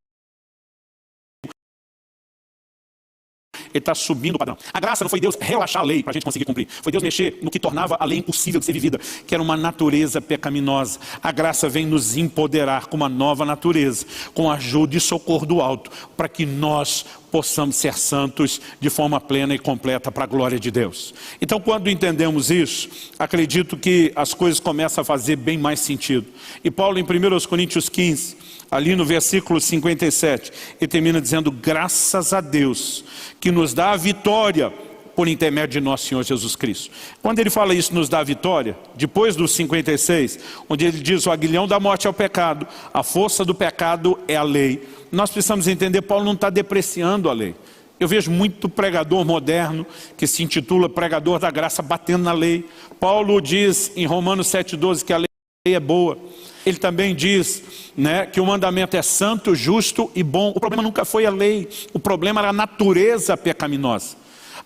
ele está subindo o padrão. A graça não foi Deus relaxar a lei para a gente conseguir cumprir. Foi Deus mexer no que tornava a lei impossível de ser vivida, que era uma natureza pecaminosa. A graça vem nos empoderar com uma nova natureza, com ajuda e socorro do alto, para que nós possamos ser santos de forma plena e completa para a glória de Deus. Então, quando entendemos isso, acredito que as coisas começam a fazer bem mais sentido. E Paulo, em 1 Coríntios 15, ali no versículo 57, ele termina dizendo, graças a Deus, que nos dá a vitória por intermédio de nosso Senhor Jesus Cristo. Quando ele fala isso, nos dá a vitória, depois do 56, onde ele diz, o aguilhão da morte é o pecado, a força do pecado é a lei. Nós precisamos entender, Paulo não está depreciando a lei. Eu vejo muito pregador moderno, que se intitula pregador da graça, batendo na lei. Paulo diz em Romanos 7,12 que a lei é boa. Ele também diz, né, que o mandamento é santo, justo e bom. O problema nunca foi a lei, o problema era a natureza pecaminosa.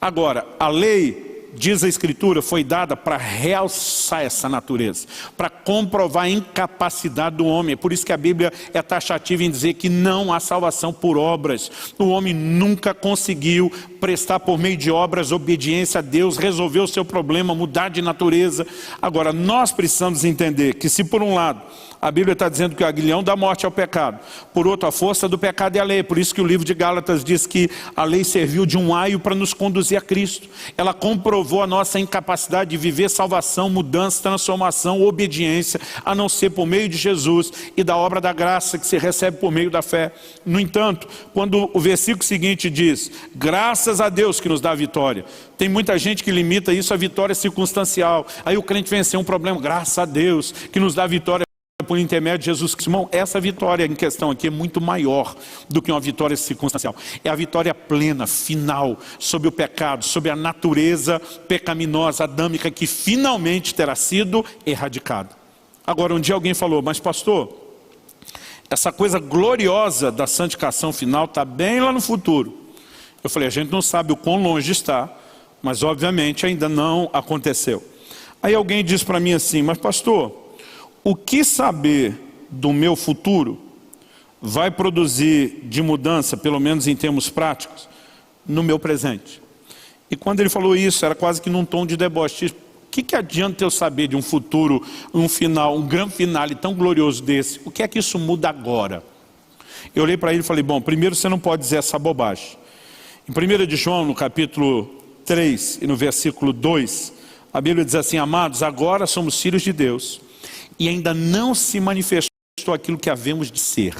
Agora, a lei, diz a Escritura, foi dada para realçar essa natureza, para comprovar a incapacidade do homem. É por isso que a Bíblia é taxativa em dizer que não há salvação por obras. O homem nunca conseguiu prestar por meio de obras obediência a Deus, resolver o seu problema, mudar de natureza. Agora, nós precisamos entender que se por um lado a Bíblia está dizendo que o aguilhão da morte é o pecado, por outro a força do pecado é a lei. Por isso que o livro de Gálatas diz que a lei serviu de um aio para nos conduzir a Cristo. Ela comprovou a nossa incapacidade de viver salvação, mudança, transformação, obediência, a não ser por meio de Jesus e da obra da graça que se recebe por meio da fé. No entanto, quando o versículo seguinte diz, graças a Deus que nos dá a vitória, tem muita gente que limita isso à vitória circunstancial. Aí o crente venceu um problema, graças a Deus que nos dá a vitória por intermédio de Jesus Cristo. Irmão, essa vitória em questão aqui é muito maior do que uma vitória circunstancial. É a vitória plena, final, sobre o pecado, sobre a natureza pecaminosa, adâmica, que finalmente terá sido erradicada. Agora, um dia alguém falou, mas pastor, essa coisa gloriosa da santificação final está bem lá no futuro. Eu falei, a gente não sabe o quão longe está, mas obviamente ainda não aconteceu. Aí alguém disse para mim assim, mas pastor, o que saber do meu futuro vai produzir de mudança, pelo menos em termos práticos, no meu presente? E quando ele falou isso, era quase que num tom de deboche. O que adianta eu saber de um futuro, um final, um grande finale tão glorioso desse? O que é que isso muda agora? Eu olhei para ele e falei, bom, primeiro você não pode dizer essa bobagem. Em 1 de João, no capítulo 3 e no versículo 2, a Bíblia diz assim, amados, agora somos filhos de Deus, e ainda não se manifestou aquilo que havemos de ser.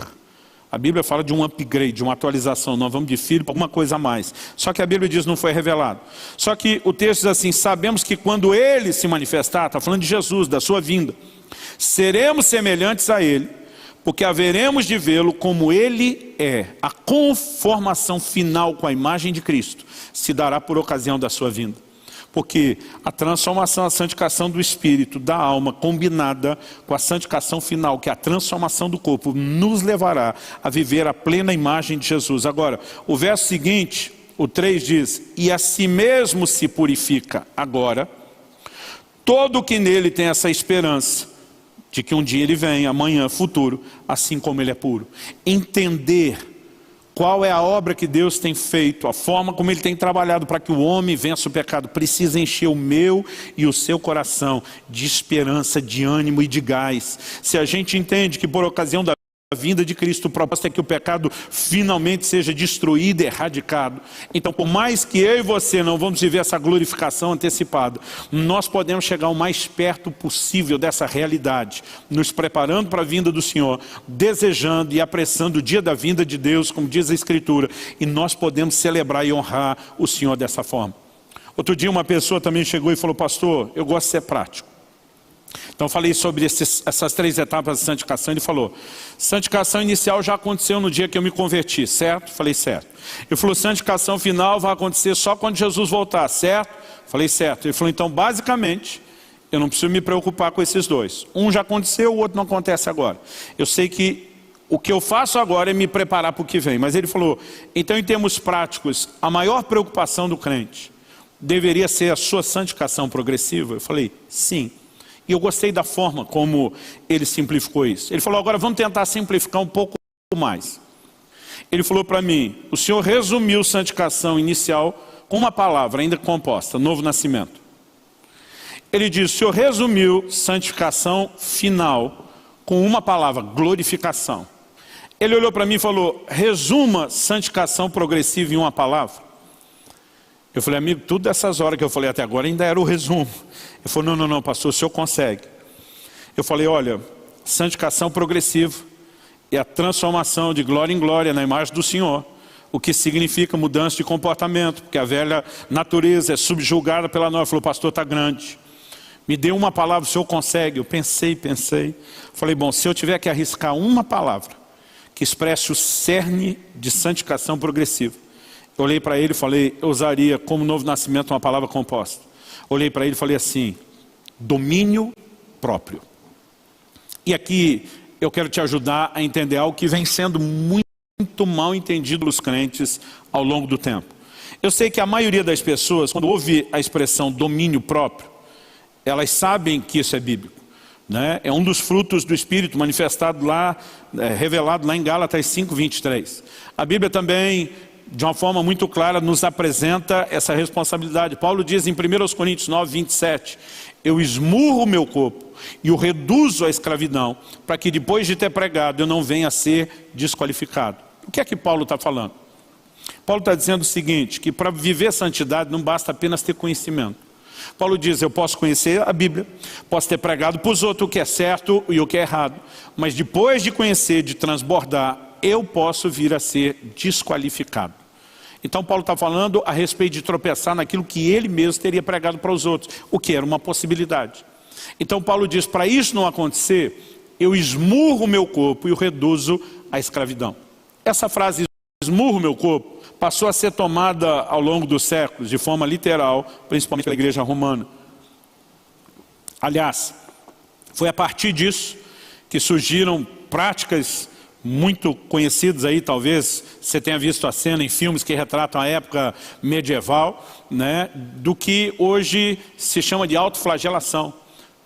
A Bíblia fala de um upgrade, de uma atualização. Nós vamos de filho para alguma coisa a mais. Só que a Bíblia diz não foi revelado. Só que o texto diz assim, sabemos que quando Ele se manifestar, está falando de Jesus, da sua vinda, seremos semelhantes a Ele, porque haveremos de vê-lo como Ele é. A conformação final com a imagem de Cristo se dará por ocasião da sua vinda. Porque a transformação, a santificação do espírito, da alma, combinada com a santificação final, que é a transformação do corpo, nos levará a viver a plena imagem de Jesus. Agora, o verso seguinte, o 3 diz, e a si mesmo se purifica agora, todo que nele tem essa esperança, de que um dia ele vem, amanhã, futuro, assim como ele é puro. Entender qual é a obra que Deus tem feito, a forma como Ele tem trabalhado para que o homem vença o pecado, precisa encher o meu e o seu coração de esperança, de ânimo e de gás. Se a gente entende que por ocasião da vinda de Cristo, o propósito é que o pecado finalmente seja destruído e erradicado. Então, por mais que eu e você não vamos viver essa glorificação antecipada, nós podemos chegar o mais perto possível dessa realidade, nos preparando para a vinda do Senhor, desejando e apressando o dia da vinda de Deus, como diz a Escritura, e nós podemos celebrar e honrar o Senhor dessa forma. Outro dia uma pessoa também chegou e falou, pastor, eu gosto de ser prático. Então eu falei sobre essas 3 etapas de santificação. Ele falou, santificação inicial já aconteceu no dia que eu me converti, certo? Falei, certo. Ele falou, santificação final vai acontecer só quando Jesus voltar, certo? Falei, certo. Ele falou, então basicamente, Eu não preciso me preocupar com esses dois. Um já aconteceu, o outro não acontece agora. Eu sei que o que eu faço agora é me preparar para o que vem. Mas ele falou, então em termos práticos, a maior preocupação do crente deveria ser a sua santificação progressiva? Eu falei, sim. E eu gostei da forma como ele simplificou isso. Ele falou, agora vamos tentar simplificar um pouco mais. Ele falou para mim, o senhor resumiu santificação inicial com uma palavra ainda composta, novo nascimento. Ele disse, o senhor resumiu santificação final com uma palavra, glorificação. Ele olhou para mim e falou, resuma santificação progressiva em uma palavra. Eu falei, amigo, tudo dessas horas que eu falei até agora ainda era o resumo. Ele falou, não, pastor, o senhor consegue. Eu falei, olha, santificação progressiva é a transformação de glória em glória na imagem do Senhor. O que significa mudança de comportamento, porque a velha natureza é subjugada pela nova. Ele falou, pastor, está grande. Me deu uma palavra, o senhor consegue? Eu pensei. Falei, bom, se eu tiver que arriscar uma palavra que expresse o cerne de santificação progressiva. Eu olhei para ele e falei, eu usaria como novo nascimento uma palavra composta. Olhei para ele e falei assim, domínio próprio. E aqui eu quero te ajudar a entender algo que vem sendo muito mal entendido pelos crentes ao longo do tempo. Eu sei que a maioria das pessoas, quando ouve a expressão domínio próprio, elas sabem que isso é bíblico. Né? É um dos frutos do Espírito manifestado lá, revelado lá em Gálatas 5:23. A Bíblia também, de uma forma muito clara, nos apresenta essa responsabilidade. Paulo diz em 1 Coríntios 9:27, eu esmurro o meu corpo e o reduzo à escravidão, para que depois de ter pregado eu não venha a ser desqualificado. O que é que Paulo está falando? Paulo está dizendo o seguinte, que para viver santidade não basta apenas ter conhecimento. Paulo diz, eu posso conhecer a Bíblia, posso ter pregado para os outros o que é certo e o que é errado, mas depois de conhecer, de transbordar, eu posso vir a ser desqualificado. Então Paulo está falando a respeito de tropeçar naquilo que ele mesmo teria pregado para os outros, o que era uma possibilidade. Então Paulo diz, para isso não acontecer, eu esmurro o meu corpo e o reduzo à escravidão. Essa frase, esmurro o meu corpo, passou a ser tomada ao longo dos séculos, de forma literal, principalmente pela igreja romana. Aliás, foi a partir disso que surgiram práticas muito conhecidas aí, talvez você tenha visto a cena em filmes que retratam a época medieval, né, do que hoje se chama de autoflagelação.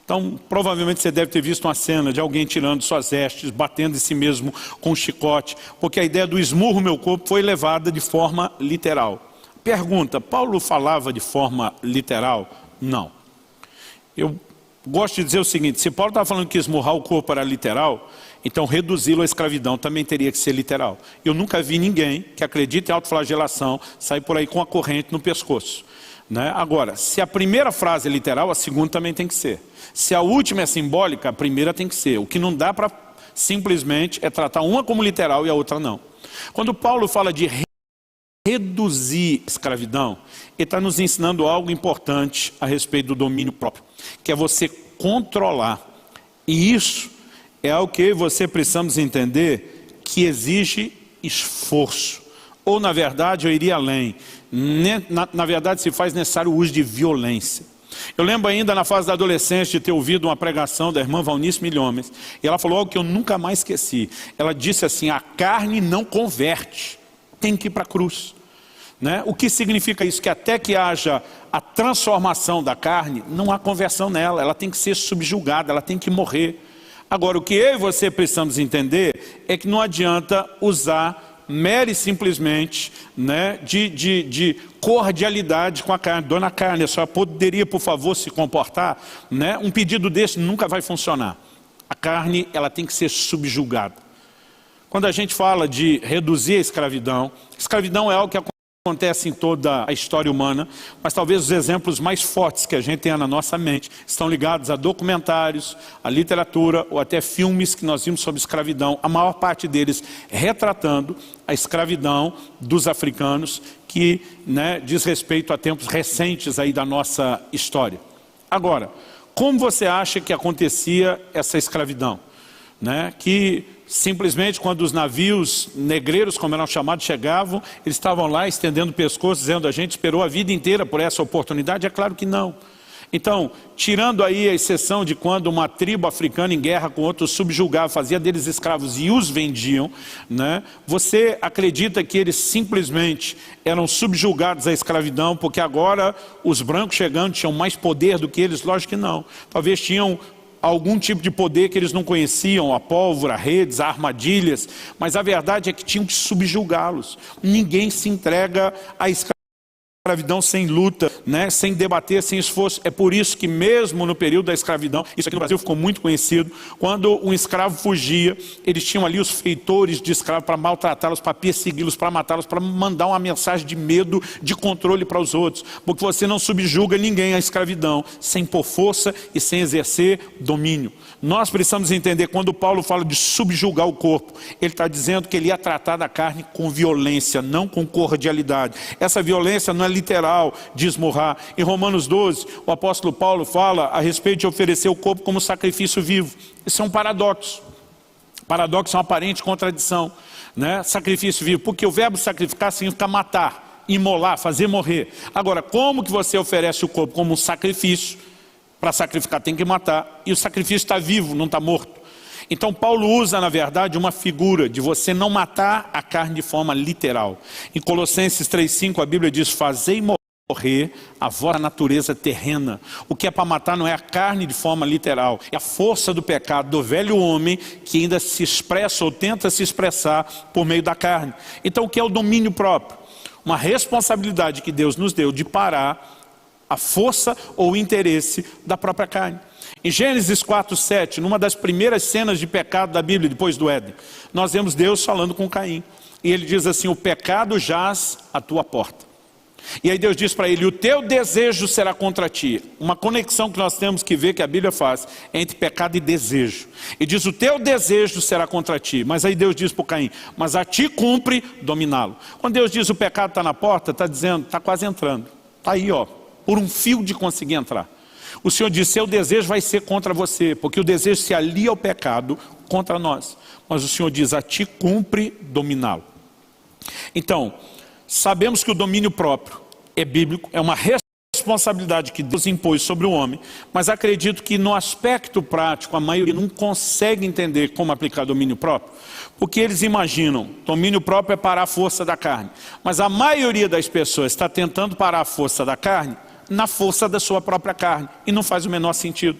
Então, provavelmente você deve ter visto uma cena de alguém tirando suas vestes, batendo em si mesmo com um chicote, porque a ideia do esmurro meu corpo foi levada de forma literal. Pergunta, Paulo falava de forma literal? Não. Eu gosto de dizer o seguinte, se Paulo estava falando que esmurrar o corpo era literal, então reduzi-lo à escravidão também teria que ser literal. Eu nunca vi ninguém que acredita em autoflagelação sair por aí com a corrente no pescoço. Né? Agora, se a primeira frase é literal, a segunda também tem que ser. Se a última é simbólica, a primeira tem que ser. O que não dá para simplesmente é tratar uma como literal e a outra não. Quando Paulo fala de reduzir a escravidão, ele está nos ensinando algo importante a respeito do domínio próprio, que é você controlar. E isso é algo que você precisamos entender que exige esforço. Ou na verdade, eu iria além. Na verdade se faz necessário o uso de violência. Eu lembro ainda na fase da adolescência de ter ouvido uma pregação da irmã Valnice Milhomes, e ela falou algo que eu nunca mais esqueci. Ela disse assim, a carne não converte, tem que ir para a cruz. Né? O que significa isso? Que até que haja a transformação da carne, não há conversão nela, ela tem que ser subjugada, ela tem que morrer. Agora o que eu e você precisamos entender é que não adianta usar mere simplesmente, né, de cordialidade com a carne. Dona Carne, a senhora poderia, por favor, se comportar? Né? Um pedido desse nunca vai funcionar. A carne, ela tem que ser subjugada. Quando a gente fala de reduzir a escravidão é algo que acontece em toda a história humana, mas talvez os exemplos mais fortes que a gente tenha na nossa mente estão ligados a documentários, a literatura ou até filmes que nós vimos sobre escravidão, a maior parte deles retratando a escravidão dos africanos, que, né, diz respeito a tempos recentes aí da nossa história. Agora, como você acha que acontecia essa escravidão? Né? Que simplesmente quando os navios negreiros, como eram chamados, chegavam, eles estavam lá estendendo o pescoço, dizendo a gente esperou a vida inteira por essa oportunidade? É claro que não. Então, tirando aí a exceção de quando uma tribo africana em guerra com outros subjugava, fazia deles escravos e os vendiam, né? Você acredita que eles simplesmente eram subjugados à escravidão, porque agora os brancos chegando tinham mais poder do que eles? Lógico que não. Talvez tinham algum tipo de poder que eles não conheciam, a pólvora, redes, armadilhas, mas a verdade é que tinham que subjugá-los. Ninguém se entrega à escravidão sem luta, né? Sem debater, sem esforço. É por isso que mesmo no período da escravidão, isso aqui no Brasil ficou muito conhecido, quando um escravo fugia, eles tinham ali os feitores de escravo para maltratá-los, para persegui-los, para matá-los, para mandar uma mensagem de medo, de controle para os outros, porque você não subjuga ninguém à escravidão, sem pôr força e sem exercer domínio. Nós precisamos entender, quando Paulo fala de subjugar o corpo, ele está dizendo que ele ia tratar da carne com violência, não com cordialidade. Essa violência não é literal de esmurrar. Em Romanos 12, o apóstolo Paulo fala a respeito de oferecer o corpo como sacrifício vivo. Isso é um paradoxo. Paradoxo é uma aparente contradição, né? Sacrifício vivo, porque o verbo sacrificar significa matar, imolar, fazer morrer. Agora, como que você oferece o corpo como um sacrifício? Para sacrificar tem que matar, e o sacrifício está vivo, não está morto. Então Paulo usa, na verdade, uma figura de você não matar a carne de forma literal. Em Colossenses 3,5 a Bíblia diz: fazei morrer a vossa natureza terrena. O que é para matar não é a carne de forma literal, é a força do pecado, do velho homem, que ainda se expressa ou tenta se expressar por meio da carne. Então o que é o domínio próprio? Uma responsabilidade que Deus nos deu de parar a força ou o interesse da própria carne. Em Gênesis 4:7, numa das primeiras cenas de pecado da Bíblia, depois do Éden, nós vemos Deus falando com Caim. E ele diz assim: o pecado jaz à tua porta. E aí Deus diz para ele: o teu desejo será contra ti. Uma conexão que nós temos que ver que a Bíblia faz entre pecado e desejo. E diz: o teu desejo será contra ti. Mas aí Deus diz para Caim: mas a ti cumpre dominá-lo. Quando Deus diz o pecado está na porta, está dizendo, está quase entrando. Está aí, ó, por um fio de conseguir entrar. O Senhor diz: seu desejo vai ser contra você, porque o desejo se alia ao pecado contra nós. Mas o Senhor diz: a ti cumpre dominá-lo. Então, sabemos que o domínio próprio é bíblico, é uma responsabilidade que Deus impôs sobre o homem, mas acredito que no aspecto prático a maioria não consegue entender como aplicar domínio próprio, porque eles imaginam domínio próprio é parar a força da carne, mas a maioria das pessoas está tentando parar a força da carne na força da sua própria carne, e não faz o menor sentido.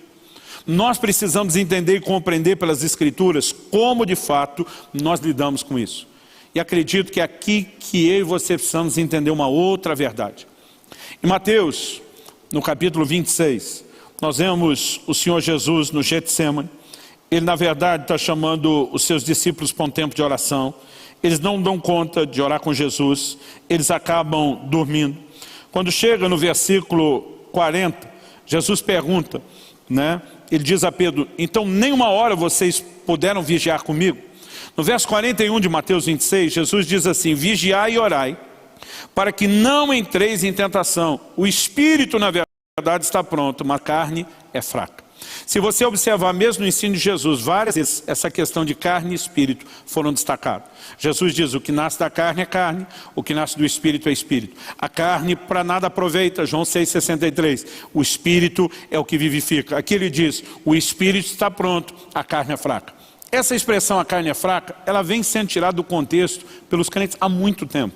Nós precisamos entender e compreender pelas Escrituras como de fato nós lidamos com isso. E acredito que é aqui que eu e você precisamos entender uma outra verdade. Em Mateus, no capítulo 26, nós vemos o Senhor Jesus no Getsemane. Ele na verdade está chamando os seus discípulos para um tempo de oração. Eles não dão conta de orar com Jesus, eles acabam dormindo. Quando chega no versículo 40, Jesus pergunta, né? Ele diz a Pedro: então nem uma hora vocês puderam vigiar comigo? No verso 41 de Mateus 26, Jesus diz assim: vigiai e orai, para que não entreis em tentação. O espírito na verdade está pronto, mas a carne é fraca. Se você observar mesmo no ensino de Jesus, várias vezes essa questão de carne e espírito foram destacadas. Jesus diz: o que nasce da carne é carne, o que nasce do espírito é espírito. A carne para nada aproveita, João 6,63. O espírito é o que vivifica. Aqui ele diz: o espírito está pronto, a carne é fraca. Essa expressão, a carne é fraca, ela vem sendo tirada do contexto pelos crentes há muito tempo.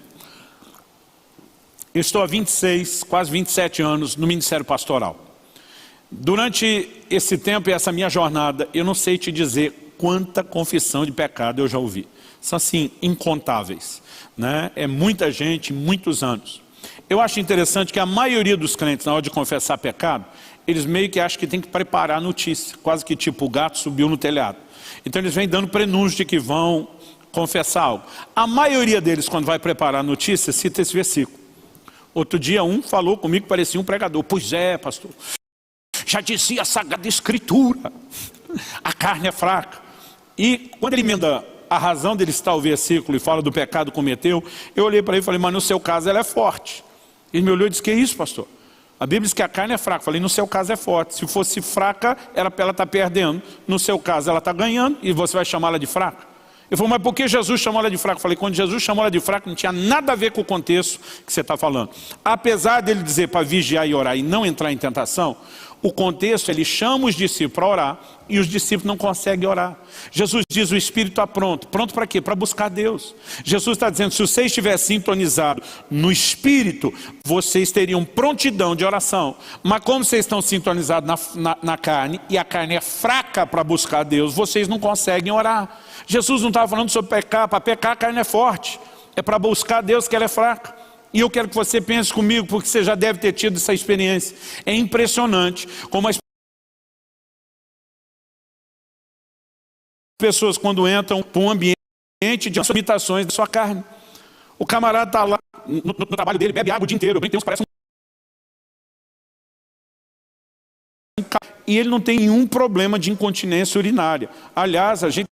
Eu estou há 26, quase 27 anos no ministério pastoral. Durante esse tempo e essa minha jornada, eu não sei te dizer quanta confissão de pecado eu já ouvi. São assim, incontáveis, né? É muita gente, muitos anos. Eu acho interessante que a maioria dos crentes, na hora de confessar pecado, eles meio que acham que tem que preparar a notícia, quase que tipo, o gato subiu no telhado. Então eles vêm dando prenúncio de que vão confessar algo. A maioria deles, quando vai preparar a notícia, cita esse versículo. Outro dia um falou comigo, parecia um pregador: pois é, pastor, já dizia a Sagrada Escritura, a carne é fraca. E quando ele emenda a razão dele citar o versículo e fala do pecado que cometeu, eu olhei para ele e falei: mas no seu caso ela é forte. Ele me olhou e disse: que é isso, pastor? A Bíblia diz que a carne é fraca. Eu falei: no seu caso é forte. Se fosse fraca, era para ela estar perdendo. No seu caso ela está ganhando e você vai chamá-la de fraca. Ele falou, mas por que Jesus chamou ela de fraca? Eu falei, quando Jesus chamou ela de fraca, não tinha nada a ver com o contexto que você está falando. Apesar dele dizer para vigiar e orar e não entrar em tentação, o contexto, ele chama os discípulos para orar e os discípulos não conseguem orar. Jesus diz, o Espírito está pronto. Pronto para quê? Para buscar Deus. Jesus está dizendo, se você estiver sintonizado no Espírito, vocês teriam prontidão de oração. Mas como vocês estão sintonizados na carne, e a carne é fraca para buscar Deus, vocês não conseguem orar. Jesus não estava falando sobre pecar. Para pecar a carne é forte. É para buscar Deus que ela é fraca. E eu quero que você pense comigo, porque você já deve ter tido essa experiência. É impressionante como as pessoas, quando entram para um ambiente de limitações da sua carne. O camarada está lá no trabalho dele, bebe água o dia inteiro. Parece e ele não tem nenhum problema de incontinência urinária. Aliás, a gente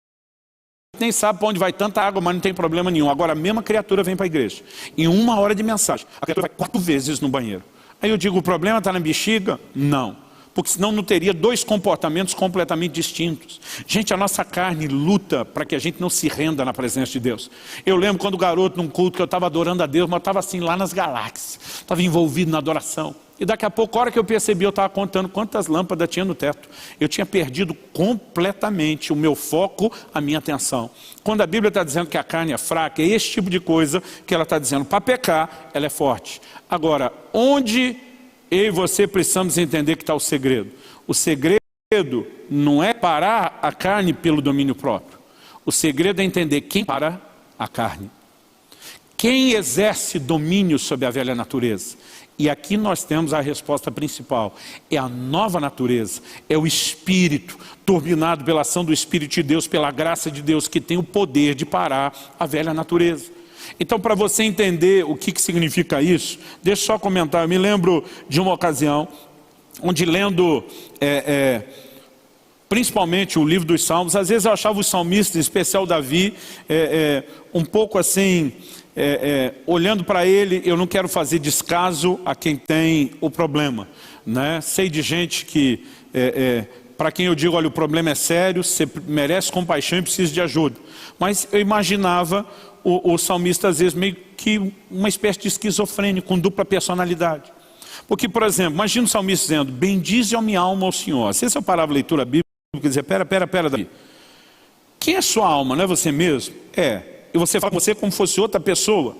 nem sabe para onde vai tanta água, mas não tem problema nenhum. Agora a mesma criatura vem para a igreja. Em 1 hora de mensagem, a criatura vai 4 vezes no banheiro. Aí eu digo, o problema está na bexiga? Não. Porque senão não teria 2 comportamentos completamente distintos. Gente, a nossa carne luta para que a gente não se renda na presença de Deus. Eu lembro quando garoto, num culto, que eu estava adorando a Deus, mas eu estava assim lá nas galáxias. Estava envolvido na adoração. E daqui a pouco, a hora que eu percebi, eu estava contando quantas lâmpadas tinha no teto. Eu tinha perdido completamente o meu foco, a minha atenção. Quando a Bíblia está dizendo que a carne é fraca, é esse tipo de coisa que ela está dizendo. Para pecar, ela é forte. Agora, onde eu e você precisamos entender que está o segredo? O segredo não é parar a carne pelo domínio próprio. O segredo é entender quem para a carne. Quem exerce domínio sobre a velha natureza? E aqui nós temos a resposta principal. É a nova natureza. É o Espírito, turbinado pela ação do Espírito de Deus, pela graça de Deus, que tem o poder de parar a velha natureza. Então, para você entender o que significa isso, deixa eu só comentar. Eu me lembro de uma ocasião, onde lendo principalmente o livro dos Salmos, às vezes eu achava os salmistas, em especial Davi, um pouco assim, olhando para ele, eu não quero fazer descaso a quem tem o problema, né? Sei de gente que, para quem eu digo, olha, o problema é sério, você merece compaixão e precisa de ajuda. Mas eu imaginava o salmista, às vezes, meio que uma espécie de esquizofrênico, com dupla personalidade. Porque, por exemplo, imagina o salmista dizendo, bendize a minha alma ao Senhor. Se eu parava a leitura bíblica e dizer, pera, Davi, quem é sua alma, não é você mesmo? E você fala com você como fosse outra pessoa,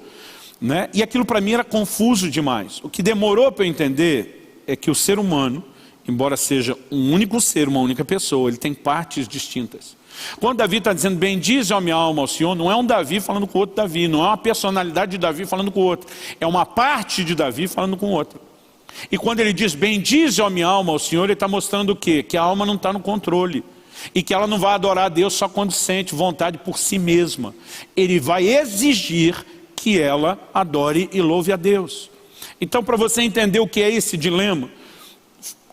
né? E aquilo para mim era confuso demais. O que demorou para eu entender é que o ser humano, embora seja um único ser, uma única pessoa, ele tem partes distintas. Quando Davi está dizendo, bendize a minha alma ao Senhor, não é um Davi falando com outro Davi, não é uma personalidade de Davi falando com outro, é uma parte de Davi falando com outro. E quando ele diz, bendize a minha alma ao Senhor, ele está mostrando o quê? Que a alma não está no controle. E que ela não vai adorar a Deus só quando sente vontade por si mesma. Ele vai exigir que ela adore e louve a Deus. Então, para você entender o que é esse dilema,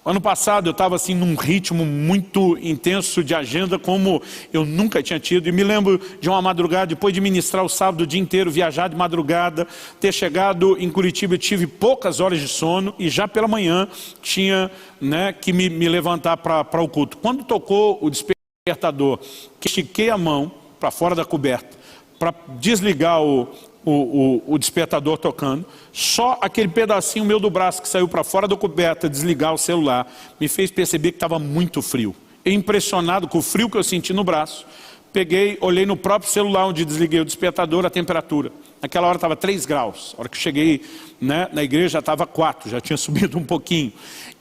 ano passado eu estava assim num ritmo muito intenso de agenda como eu nunca tinha tido. E me lembro de uma madrugada, depois de ministrar o sábado o dia inteiro, viajar de madrugada, ter chegado em Curitiba, eu tive poucas horas de sono e já pela manhã tinha, né, que me levantar para o culto. Quando tocou o despertador, que estiquei a mão para fora da coberta, para desligar o despertador tocando, só aquele pedacinho meu do braço que saiu para fora da coberta, desligar o celular, me fez perceber que estava muito frio. Eu, impressionado com o frio que eu senti no braço, peguei, olhei no próprio celular onde desliguei o despertador, a temperatura. Naquela hora estava 3 graus. A hora que cheguei, né, na igreja já estava 4, já tinha subido um pouquinho.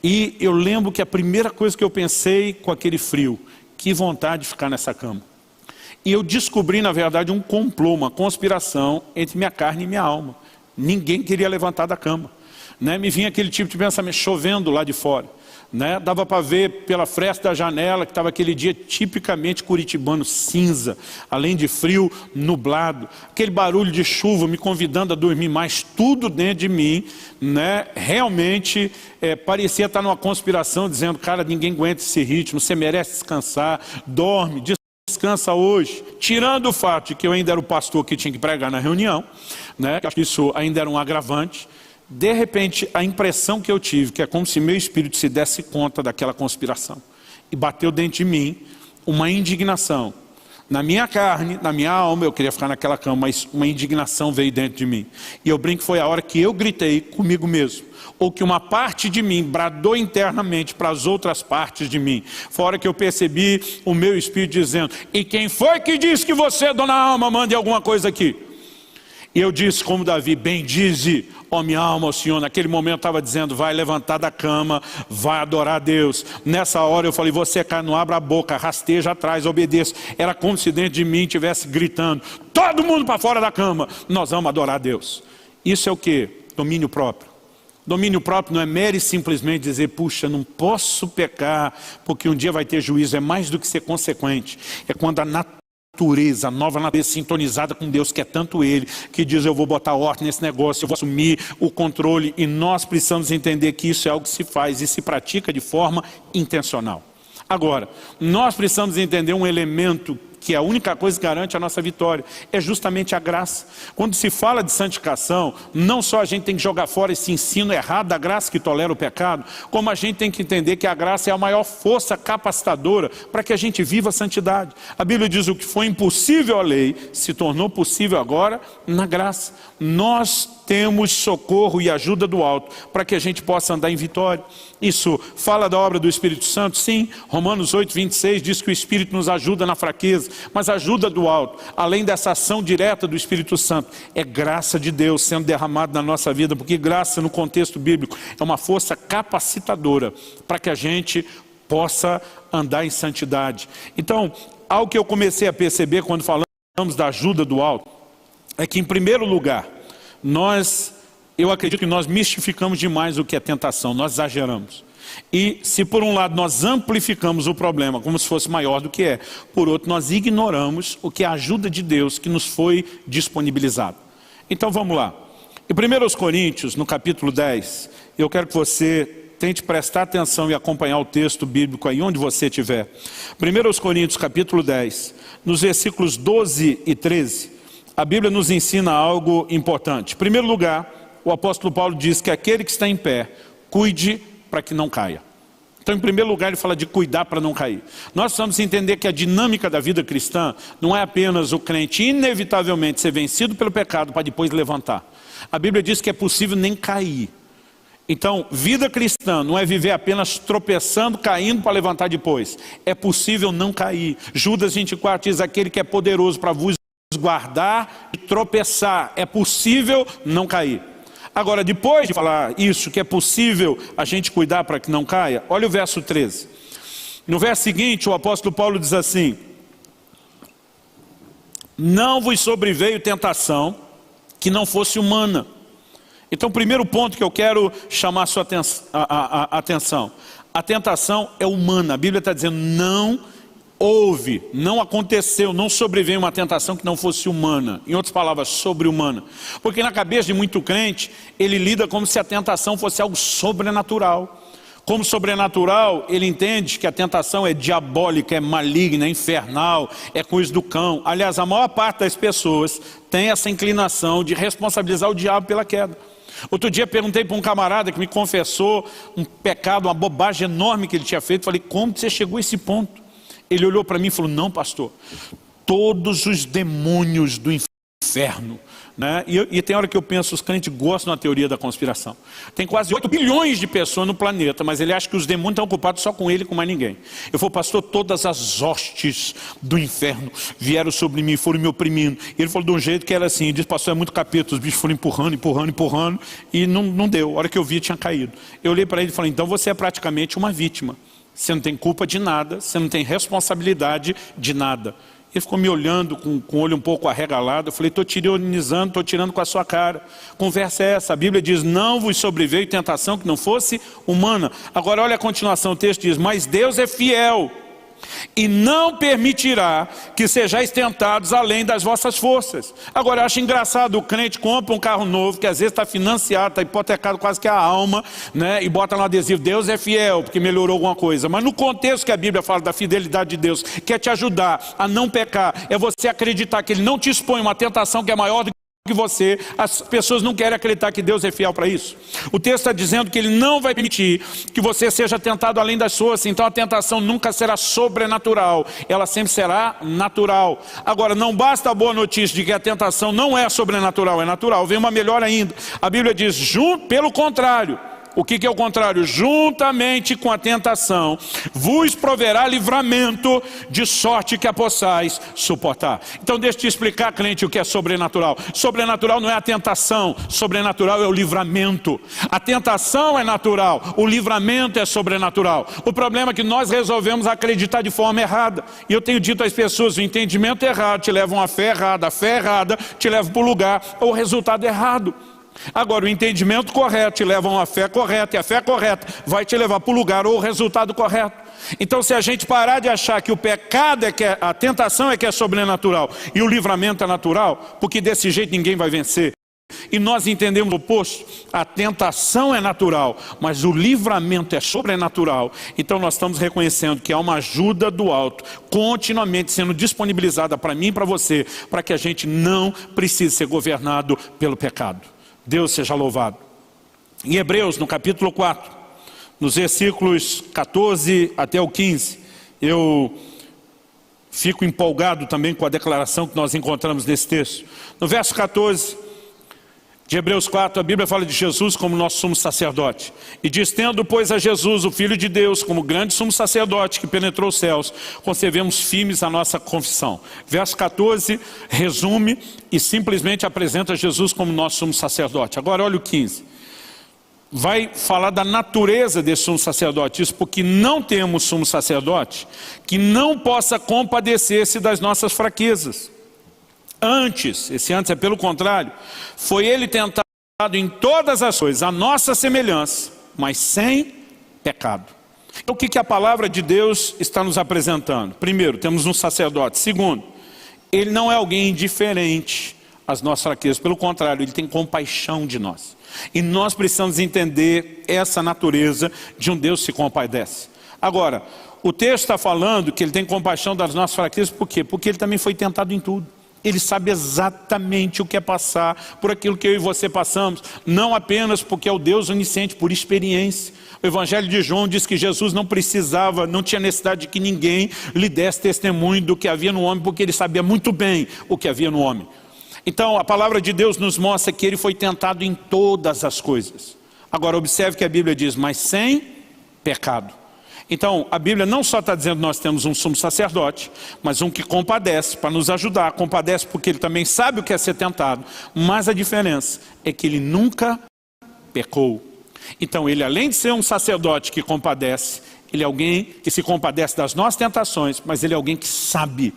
E eu lembro que a primeira coisa que eu pensei com aquele frio, que vontade de ficar nessa cama. E eu descobri, na verdade, um complô, uma conspiração entre minha carne e minha alma. Ninguém queria levantar da cama, né? Me vinha aquele tipo de pensamento, chovendo lá de fora, né? Dava para ver pela fresta da janela que estava aquele dia tipicamente curitibano, cinza, além de frio, nublado. Aquele barulho de chuva me convidando a dormir mais, tudo dentro de mim, né? Realmente parecia estar numa conspiração, dizendo, cara, ninguém aguenta esse ritmo, você merece descansar, dorme, descansa hoje. Tirando o fato de que eu ainda era o pastor que tinha que pregar na reunião, né? Acho que isso ainda era um agravante. De repente, a impressão que eu tive, que é como se meu espírito se desse conta daquela conspiração. E bateu dentro de mim uma indignação. Na minha carne, na minha alma, eu queria ficar naquela cama, mas uma indignação veio dentro de mim. E eu brinco que foi a hora que eu gritei comigo mesmo. Ou que uma parte de mim bradou internamente para as outras partes de mim. Foi a hora que eu percebi o meu espírito dizendo: e quem foi que disse que você, dona alma, mande alguma coisa aqui? E eu disse como Davi: bendize, ó minha alma, ao Senhor. Naquele momento eu estava dizendo: vai levantar da cama, vai adorar a Deus. Nessa hora eu falei: você, cara, não abra a boca, rasteja atrás, obedeça. Era como se dentro de mim estivesse gritando: todo mundo para fora da cama, nós vamos adorar a Deus. Isso é o que? Domínio próprio. Domínio próprio não é mero e simplesmente dizer: puxa, não posso pecar, porque um dia vai ter juízo. É mais do que ser consequente. É quando a natureza, a nova natureza sintonizada com Deus, que é tanto Ele, que diz: eu vou botar ordem nesse negócio, eu vou assumir o controle. E nós precisamos entender que isso é algo que se faz e se pratica de forma intencional. Agora, nós precisamos entender um elemento que é a única coisa que garante a nossa vitória, é justamente a graça. Quando se fala de santificação, não só a gente tem que jogar fora esse ensino errado da graça que tolera o pecado, como a gente tem que entender que a graça é a maior força capacitadora para que a gente viva a santidade. A Bíblia diz: o que foi impossível à lei, se tornou possível agora na graça. Nós temos socorro e ajuda do alto para que a gente possa andar em vitória. Isso fala da obra do Espírito Santo? Sim. Romanos 8:26 diz que o Espírito nos ajuda na fraqueza, mas a ajuda do alto, além dessa ação direta do Espírito Santo, é graça de Deus sendo derramada na nossa vida, porque graça no contexto bíblico é uma força capacitadora para que a gente possa andar em santidade. Então, algo que eu comecei a perceber quando falamos da ajuda do alto, é que em primeiro lugar, eu acredito que nós mistificamos demais o que é tentação, nós exageramos. E se por um lado nós amplificamos o problema como se fosse maior do que é, por outro nós ignoramos o que é a ajuda de Deus que nos foi disponibilizada. Então vamos lá. Em 1 Coríntios, no capítulo 10, eu quero que você tente prestar atenção e acompanhar o texto bíblico aí onde você estiver. 1 Coríntios, capítulo 10, nos versículos 12 e 13, a Bíblia nos ensina algo importante. Em primeiro lugar, o apóstolo Paulo diz que aquele que está em pé, cuide para que não caia. Então, em primeiro lugar, ele fala de cuidar para não cair. Nós precisamos entender que a dinâmica da vida cristã não é apenas o crente inevitavelmente ser vencido pelo pecado para depois levantar. A Bíblia diz que é possível nem cair. Então, vida cristã não é viver apenas tropeçando, caindo para levantar depois. É possível não cair. Judas 24 diz: aquele que é poderoso para vos guardar e tropeçar. É possível não cair. Agora, depois de falar isso, que é possível a gente cuidar para que não caia, olha o verso 13. No verso seguinte, o apóstolo Paulo diz assim: não vos sobreveio tentação que não fosse humana. Então, o primeiro ponto que eu quero chamar a sua atenção: a tentação é humana. A Bíblia está dizendo: não houve, não aconteceu, não sobreveio uma tentação que não fosse humana. Em outras palavras, sobre-humana. Porque na cabeça de muito crente, ele lida como se a tentação fosse algo sobrenatural. Como sobrenatural, ele entende que a tentação é diabólica, é maligna, é infernal, é coisa do cão. Aliás, a maior parte das pessoas tem essa inclinação de responsabilizar o diabo pela queda. Outro dia perguntei para um camarada que me confessou um pecado, uma bobagem enorme que ele tinha feito. Falei: como você chegou a esse ponto? Ele olhou para mim e falou: não, pastor, todos os demônios do inferno, né? E tem hora que eu penso, os crentes gostam da teoria da conspiração. Tem quase 8 bilhões de pessoas no planeta, mas ele acha que os demônios estão ocupados só com ele e com mais ninguém. Eu falei: pastor, todas as hostes do inferno vieram sobre mim, foram me oprimindo. E ele falou de um jeito que era assim, ele disse: pastor, é muito capeta, os bichos foram empurrando, e não deu. A hora que eu vi, tinha caído. Eu olhei para ele e falei: então você é praticamente uma vítima. Você não tem culpa de nada, você não tem responsabilidade de nada. Ele ficou me olhando com o olho um pouco arregalado. Eu falei: estou te ironizando, estou tirando com a sua cara. Conversa é essa? A Bíblia diz: não vos sobreveio tentação que não fosse humana. Agora olha a continuação, o texto diz: mas Deus é fiel e não permitirá que sejais tentados além das vossas forças. Agora eu acho engraçado, o crente compra um carro novo, que às vezes está financiado, está hipotecado quase que a alma, né? E bota lá um adesivo: Deus é fiel, porque melhorou alguma coisa. Mas no contexto que a Bíblia fala da fidelidade de Deus, quer te ajudar a não pecar, é você acreditar que Ele não te expõe uma tentação que é maior do que você, as pessoas não querem acreditar que Deus é fiel para isso. O texto está dizendo que Ele não vai permitir que você seja tentado além das suas, então a tentação nunca será sobrenatural, ela sempre será natural. Agora, não basta a boa notícia de que a tentação não é sobrenatural, é natural, vem uma melhor ainda. A Bíblia diz, pelo contrário. O que é o contrário? Juntamente com a tentação, vos proverá livramento, de sorte que a possais suportar. Então deixa eu te explicar, crente, o que é sobrenatural. Sobrenatural não é a tentação, sobrenatural é o livramento. A tentação é natural, o livramento é sobrenatural. O problema é que nós resolvemos acreditar de forma errada. E eu tenho dito às pessoas, o entendimento errado te leva a uma fé errada, a fé errada te leva para o lugar ou o resultado errado. Agora, o entendimento correto te leva a uma fé correta, e a fé correta vai te levar para o lugar ou o resultado correto. Então, se a gente parar de achar que o pecado é que a tentação é que é sobrenatural e o livramento é natural, porque desse jeito ninguém vai vencer. E nós entendemos o oposto, a tentação é natural, mas o livramento é sobrenatural. Então nós estamos reconhecendo que há uma ajuda do alto, continuamente sendo disponibilizada para mim e para você, para que a gente não precise ser governado pelo pecado. Deus seja louvado. Em Hebreus, no capítulo 4, nos versículos 14 até o 15, eu fico empolgado também com a declaração que nós encontramos nesse texto. No verso 14 de Hebreus 4, a Bíblia fala de Jesus como nosso sumo sacerdote. E diz, tendo pois a Jesus, o Filho de Deus, como grande sumo sacerdote que penetrou os céus, conservemos firmes a nossa confissão. Verso 14 resume e simplesmente apresenta Jesus como nosso sumo sacerdote. Agora olha o 15. Vai falar da natureza desse sumo sacerdote. Isso porque não temos sumo sacerdote que não possa compadecer-se das nossas fraquezas. Antes, esse antes é pelo contrário, foi ele tentado em todas as coisas, a nossa semelhança, mas sem pecado. Então, o que a palavra de Deus está nos apresentando? Primeiro, temos um sacerdote. Segundo, ele não é alguém indiferente às nossas fraquezas, pelo contrário, ele tem compaixão de nós. E nós precisamos entender essa natureza de um Deus que se compadece. Agora, o texto está falando que ele tem compaixão das nossas fraquezas, por quê? Porque ele também foi tentado em tudo. Ele sabe exatamente o que é passar por aquilo que eu e você passamos, não apenas porque é o Deus onisciente, por experiência. O Evangelho de João diz que Jesus não precisava, não tinha necessidade de que ninguém lhe desse testemunho do que havia no homem, porque ele sabia muito bem o que havia no homem. Então a palavra de Deus nos mostra que ele foi tentado em todas as coisas. Agora observe que a Bíblia diz, mas sem pecado. Então, a Bíblia não só está dizendo que nós temos um sumo sacerdote, mas um que compadece para nos ajudar, compadece porque ele também sabe o que é ser tentado, mas a diferença é que ele nunca pecou. Então, ele além de ser um sacerdote que compadece, ele é alguém que se compadece das nossas tentações, mas ele é alguém que sabe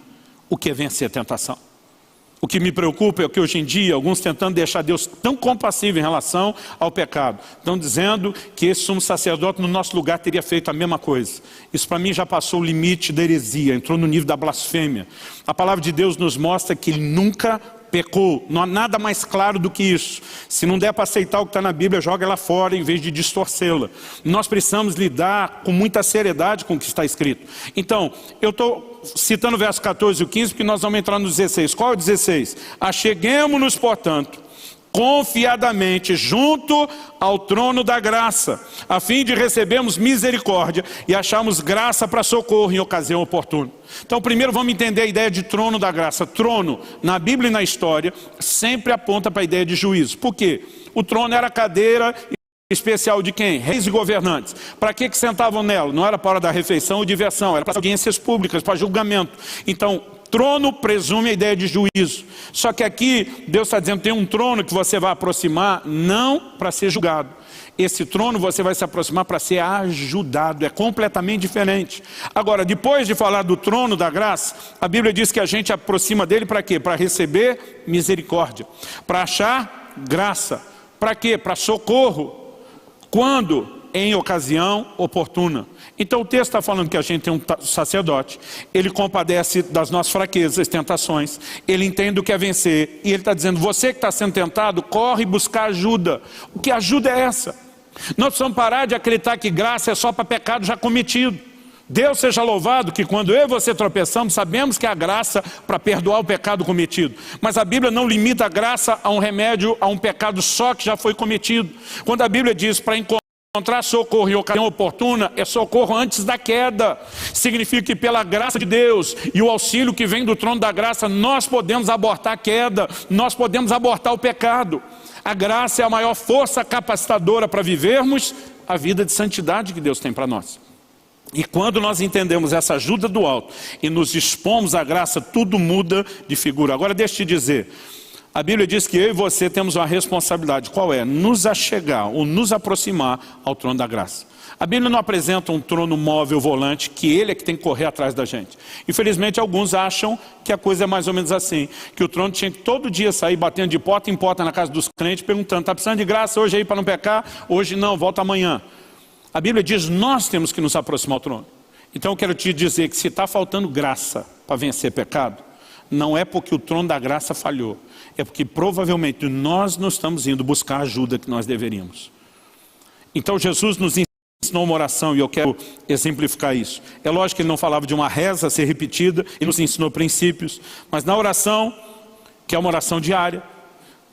o que é vencer a tentação. O que me preocupa é que hoje em dia, alguns tentando deixar Deus tão compassivo em relação ao pecado, estão dizendo que esse sumo sacerdote no nosso lugar teria feito a mesma coisa. Isso para mim já passou o limite da heresia, entrou no nível da blasfêmia. A palavra de Deus nos mostra que ele nunca pecou, não há nada mais claro do que isso. Se não der para aceitar o que está na Bíblia, joga ela fora em vez de distorcê-la. Nós precisamos lidar com muita seriedade com o que está escrito. Então, eu estou citando o verso 14 e o 15, porque nós vamos entrar no 16. Qual é o 16? Acheguemo-nos, portanto, confiadamente junto ao trono da graça, a fim de recebermos misericórdia e acharmos graça para socorro em ocasião oportuna. Então primeiro vamos entender a ideia de trono da graça. Trono, na Bíblia e na história, sempre aponta para a ideia de juízo. Por quê? O trono era a cadeira especial de quem? Reis e governantes. Para que sentavam nela? Não era para hora da refeição ou diversão, era para audiências públicas, para julgamento. Então, trono presume a ideia de juízo. Só que aqui, Deus está dizendo, tem um trono que você vai aproximar, não para ser julgado. Esse trono você vai se aproximar para ser ajudado, é completamente diferente. Agora, depois de falar do trono da graça, a Bíblia diz que a gente aproxima dele para quê? Para receber misericórdia, para achar graça. Para quê? Para socorro. Quando? Em ocasião oportuna. Então o texto está falando que a gente tem um sacerdote, ele compadece das nossas fraquezas, tentações, ele entende o que é vencer, e ele está dizendo, você que está sendo tentado, corre buscar ajuda. O que ajuda é essa? Nós precisamos parar de acreditar que graça é só para pecado já cometido. Deus seja louvado que quando eu e você tropeçamos, sabemos que há graça para perdoar o pecado cometido. Mas a Bíblia não limita a graça a um remédio, a um pecado só que já foi cometido. Quando a Bíblia diz para encontrar socorro em ocasião oportuna, é socorro antes da queda. Significa que pela graça de Deus e o auxílio que vem do trono da graça, nós podemos abortar a queda, nós podemos abortar o pecado. A graça é a maior força capacitadora para vivermos a vida de santidade que Deus tem para nós. E quando nós entendemos essa ajuda do alto e nos expomos à graça, tudo muda de figura. Agora deixa eu te dizer, a Bíblia diz que eu e você temos uma responsabilidade. Qual é? Nos achegar ou nos aproximar ao trono da graça. A Bíblia não apresenta um trono móvel volante, que ele é que tem que correr atrás da gente. Infelizmente alguns acham que a coisa é mais ou menos assim, que o trono tinha que todo dia sair batendo de porta em porta na casa dos crentes, perguntando, está precisando de graça hoje aí para não pecar? Hoje não, volta amanhã. A Bíblia diz, nós temos que nos aproximar ao trono. Então eu quero te dizer que se está faltando graça para vencer pecado, não é porque o trono da graça falhou, é porque provavelmente nós não estamos indo buscar a ajuda que nós deveríamos. Então Jesus nos ensinou uma oração e eu quero exemplificar isso. É lógico que ele não falava de uma reza a ser repetida e nos ensinou princípios, mas na oração, que é uma oração diária,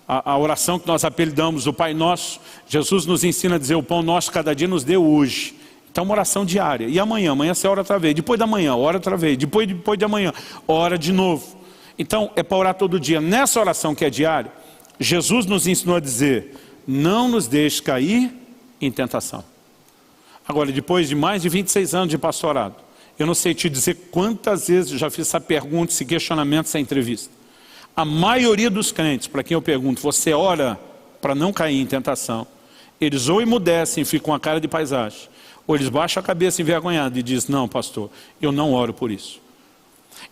a oração que nós apelidamos o Pai Nosso, Jesus nos ensina a dizer, o pão nosso cada dia nos dê hoje. Então uma oração diária. E amanhã você ora outra vez. Depois da manhã, ora outra vez. Depois de amanhã, ora de novo. Então é para orar todo dia. Nessa oração que é diária, Jesus nos ensinou a dizer, não nos deixe cair em tentação. Agora, depois de mais de 26 anos de pastorado, eu não sei te dizer quantas vezes eu já fiz essa pergunta, esse questionamento, essa entrevista. A maioria dos crentes, para quem eu pergunto, você ora para não cair em tentação? Eles ou emudecem e ficam com a cara de paisagem, ou eles baixam a cabeça envergonhados e dizem, não pastor, eu não oro por isso.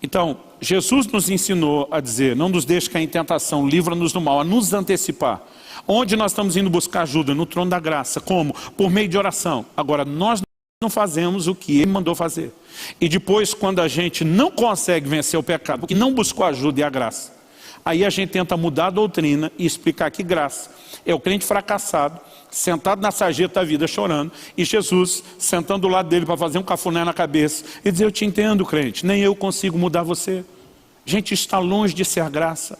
Então, Jesus nos ensinou a dizer, não nos deixe cair em tentação, livra-nos do mal, a nos antecipar. Onde nós estamos indo buscar ajuda? No trono da graça. Como? Por meio de oração. Agora, nós não fazemos o que Ele mandou fazer. E depois, quando a gente não consegue vencer o pecado, porque não buscou ajuda e a graça, aí a gente tenta mudar a doutrina e explicar que graça é o crente fracassado, sentado na sarjeta da vida chorando, e Jesus sentando do lado dele para fazer um cafuné na cabeça e dizer, eu te entendo crente, nem eu consigo mudar você. Gente, está longe de ser graça.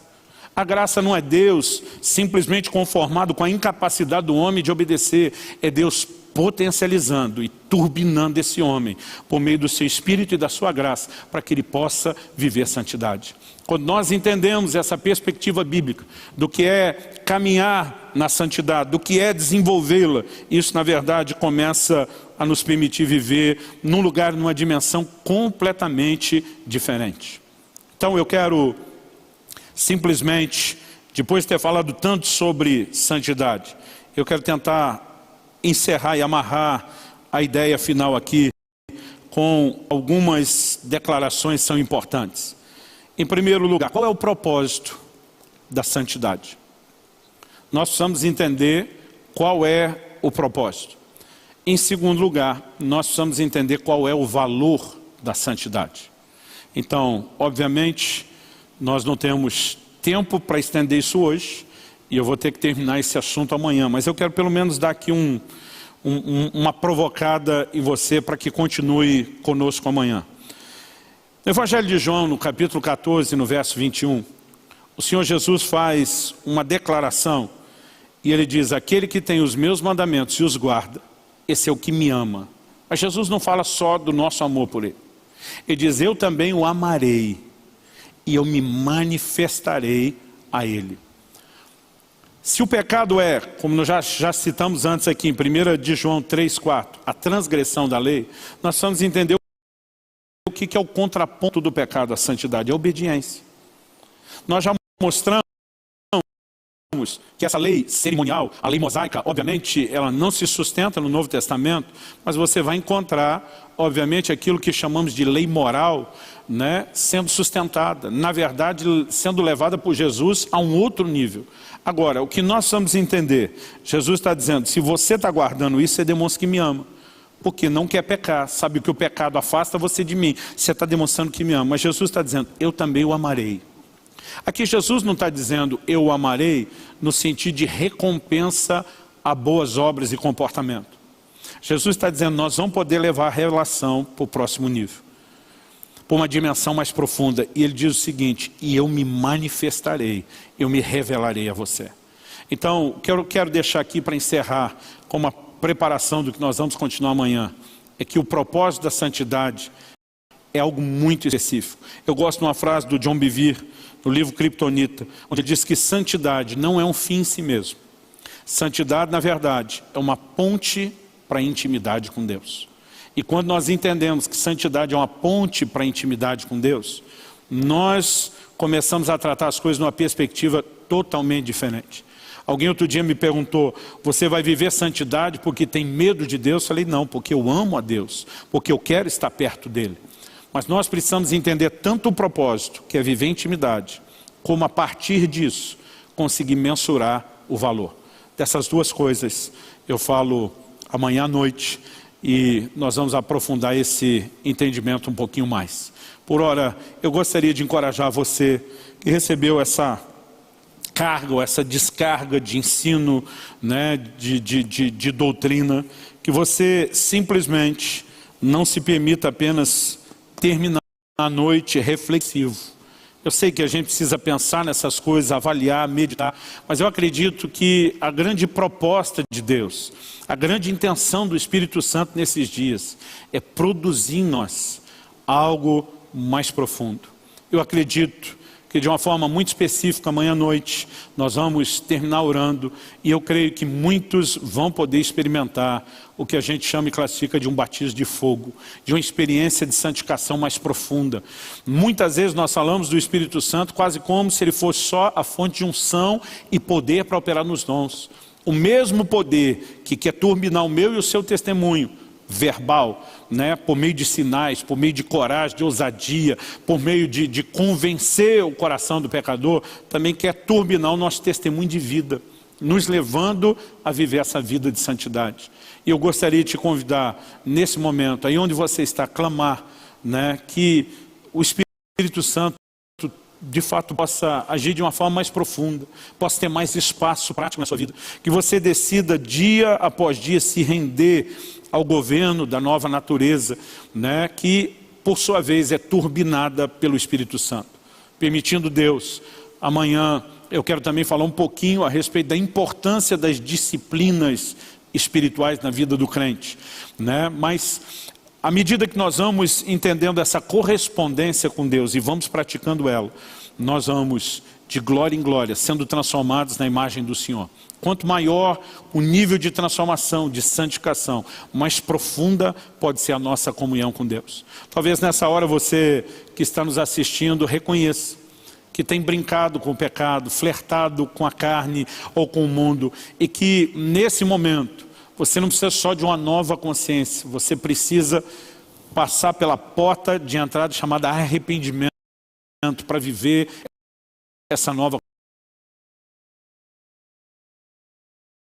A graça não é Deus simplesmente conformado com a incapacidade do homem de obedecer, é Deus potencializando e turbinando esse homem por meio do seu Espírito e da sua graça, para que ele possa viver santidade. Quando nós entendemos essa perspectiva bíblica do que é caminhar na santidade, do que é desenvolvê-la, isso na verdade começa a nos permitir viver num lugar, numa dimensão completamente diferente. Então eu quero simplesmente, depois de ter falado tanto sobre santidade, eu quero tentar encerrar e amarrar a ideia final aqui com algumas declarações que são importantes. Em primeiro lugar, qual é o propósito da santidade? Nós precisamos entender qual é o propósito. Em segundo lugar, nós precisamos entender qual é o valor da santidade. Então, obviamente, nós não temos tempo para estender isso hoje, e eu vou ter que terminar esse assunto amanhã, mas eu quero pelo menos dar aqui uma provocada em você para que continue conosco amanhã. No Evangelho de João, no capítulo 14, no verso 21, o Senhor Jesus faz uma declaração e ele diz, aquele que tem os meus mandamentos e os guarda, esse é o que me ama. Mas Jesus não fala só do nosso amor por ele. Ele diz, eu também o amarei e eu me manifestarei a ele. Se o pecado é, como nós já citamos antes aqui em 1 de João 3,4, a transgressão da lei, nós precisamos entender o que é o contraponto do pecado à santidade, é a obediência. Nós já mostramos que essa lei cerimonial, a lei mosaica, obviamente, ela não se sustenta no Novo Testamento, mas você vai encontrar, obviamente, aquilo que chamamos de lei moral, né, sendo sustentada, na verdade, sendo levada por Jesus a um outro nível. Agora, o que nós vamos entender, Jesus está dizendo, se você está guardando isso, você demonstra que me ama, porque não quer pecar, sabe que o pecado afasta você de mim, você está demonstrando que me ama, mas Jesus está dizendo, eu também o amarei. Aqui Jesus não está dizendo, eu o amarei, no sentido de recompensa a boas obras e comportamento. Jesus está dizendo, nós vamos poder levar a relação para o próximo nível, para uma dimensão mais profunda. E ele diz o seguinte, e eu me manifestarei, eu me revelarei a você. Então, quero deixar aqui para encerrar, com uma preparação do que nós vamos continuar amanhã, é que o propósito da santidade é algo muito específico. Eu gosto de uma frase do John Bevere, no livro Kryptonita, onde ele diz que santidade não é um fim em si mesmo. Santidade, na verdade, é uma ponte para a intimidade com Deus. E quando nós entendemos que santidade é uma ponte para a intimidade com Deus, nós começamos a tratar as coisas numa perspectiva totalmente diferente. Alguém outro dia me perguntou, você vai viver santidade porque tem medo de Deus? Eu falei, não, porque eu amo a Deus, porque eu quero estar perto dele. Mas nós precisamos entender tanto o propósito, que é viver intimidade, como a partir disso, conseguir mensurar o valor. Dessas duas coisas eu falo amanhã à noite e nós vamos aprofundar esse entendimento um pouquinho mais. Por ora, eu gostaria de encorajar você que recebeu essa carga, ou essa descarga de ensino, né, de doutrina, que você simplesmente não se permita apenas terminar a noite reflexivo. Eu sei que a gente precisa pensar nessas coisas, avaliar, meditar, mas eu acredito que a grande proposta de Deus, a grande intenção do Espírito Santo nesses dias, é produzir em nós algo mais profundo. Eu acredito que de uma forma muito específica, amanhã à noite, nós vamos terminar orando, e eu creio que muitos vão poder experimentar o que a gente chama e classifica de um batismo de fogo, de uma experiência de santificação mais profunda. Muitas vezes nós falamos do Espírito Santo quase como se ele fosse só a fonte de unção e poder para operar nos dons. O mesmo poder que quer turbinar o meu e o seu testemunho verbal, né, por meio de sinais, por meio de coragem, de ousadia, por meio de convencer o coração do pecador, também quer turbinar o nosso testemunho de vida, nos levando a viver essa vida de santidade. E eu gostaria de te convidar, nesse momento, aí onde você está, a clamar, né, que o Espírito Santo de fato possa agir de uma forma mais profunda, possa ter mais espaço prático na sua vida, que você decida dia após dia se render ao governo da nova natureza, né, que por sua vez é turbinada pelo Espírito Santo. Permitindo Deus, amanhã eu quero também falar um pouquinho a respeito da importância das disciplinas espirituais na vida do crente, né? Mas à medida que nós vamos entendendo essa correspondência com Deus e vamos praticando ela, nós vamos de glória em glória, sendo transformados na imagem do Senhor. Quanto maior o nível de transformação, de santificação, mais profunda pode ser a nossa comunhão com Deus. Talvez nessa hora você que está nos assistindo reconheça que tem brincado com o pecado, flertado com a carne ou com o mundo, e que nesse momento você não precisa só de uma nova consciência, você precisa passar pela porta de entrada chamada arrependimento para viver essa nova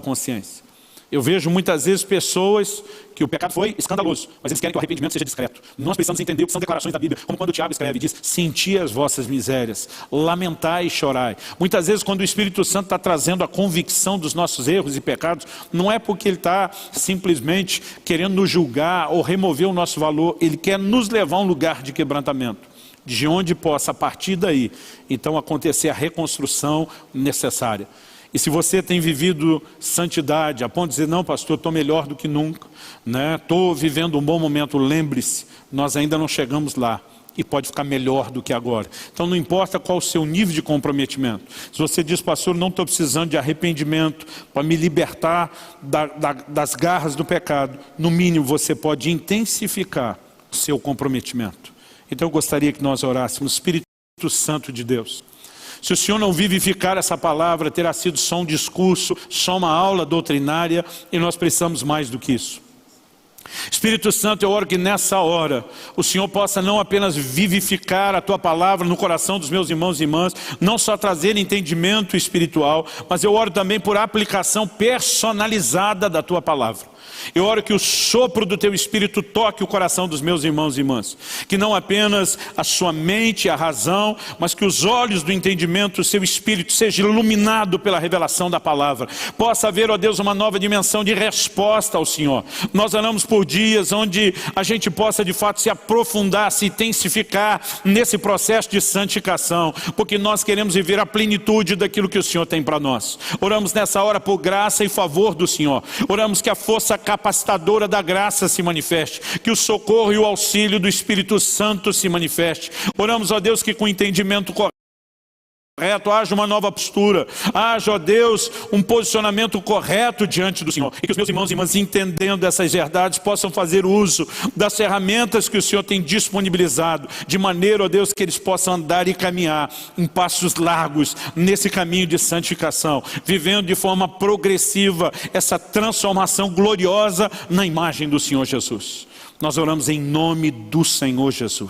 consciência. Eu vejo muitas vezes pessoas que o pecado foi escandaloso, mas eles querem que o arrependimento seja discreto. Nós precisamos entender o que são declarações da Bíblia, como quando o Tiago escreve e diz, senti as vossas misérias, lamentai e chorai. Muitas vezes quando o Espírito Santo está trazendo a convicção dos nossos erros e pecados, não é porque ele está simplesmente querendo nos julgar ou remover o nosso valor, ele quer nos levar a um lugar de quebrantamento, de onde possa a partir daí, então acontecer a reconstrução necessária. E se você tem vivido santidade, a ponto de dizer, não pastor, estou melhor do que nunca, né? Estou vivendo um bom momento, lembre-se, nós ainda não chegamos lá e pode ficar melhor do que agora. Então não importa qual o seu nível de comprometimento. Se você diz, pastor, não estou precisando de arrependimento para me libertar das garras do pecado, no mínimo você pode intensificar o seu comprometimento. Então eu gostaria que nós orássemos, Espírito Santo de Deus. Se o Senhor não vivificar essa palavra, terá sido só um discurso, só uma aula doutrinária, e nós precisamos mais do que isso. Espírito Santo, eu oro que nessa hora o Senhor possa não apenas vivificar a Tua palavra no coração dos meus irmãos e irmãs, não só trazer entendimento espiritual, mas eu oro também por aplicação personalizada da Tua palavra. Eu oro que o sopro do Teu Espírito toque o coração dos meus irmãos e irmãs. Que não apenas a sua mente, a razão, mas que os olhos do entendimento, o seu Espírito seja iluminado pela revelação da palavra. Possa haver, ó Deus, uma nova dimensão de resposta ao Senhor. Nós oramos por dias onde a gente possa de fato se aprofundar, se intensificar nesse processo de santificação. Porque nós queremos viver a plenitude daquilo que o Senhor tem para nós. Oramos nessa hora por graça e favor do Senhor. Oramos que a força capacitadora da graça se manifeste, que o socorro e o auxílio do Espírito Santo se manifeste. Oramos, ó Deus, que com entendimento correto haja uma nova postura, haja, ó Deus, um posicionamento correto diante do Senhor, e que os meus irmãos e irmãs, entendendo essas verdades, possam fazer uso das ferramentas que o Senhor tem disponibilizado, de maneira, ó Deus, que eles possam andar e caminhar em passos largos nesse caminho de santificação, vivendo de forma progressiva essa transformação gloriosa na imagem do Senhor Jesus. Nós oramos em nome do Senhor Jesus.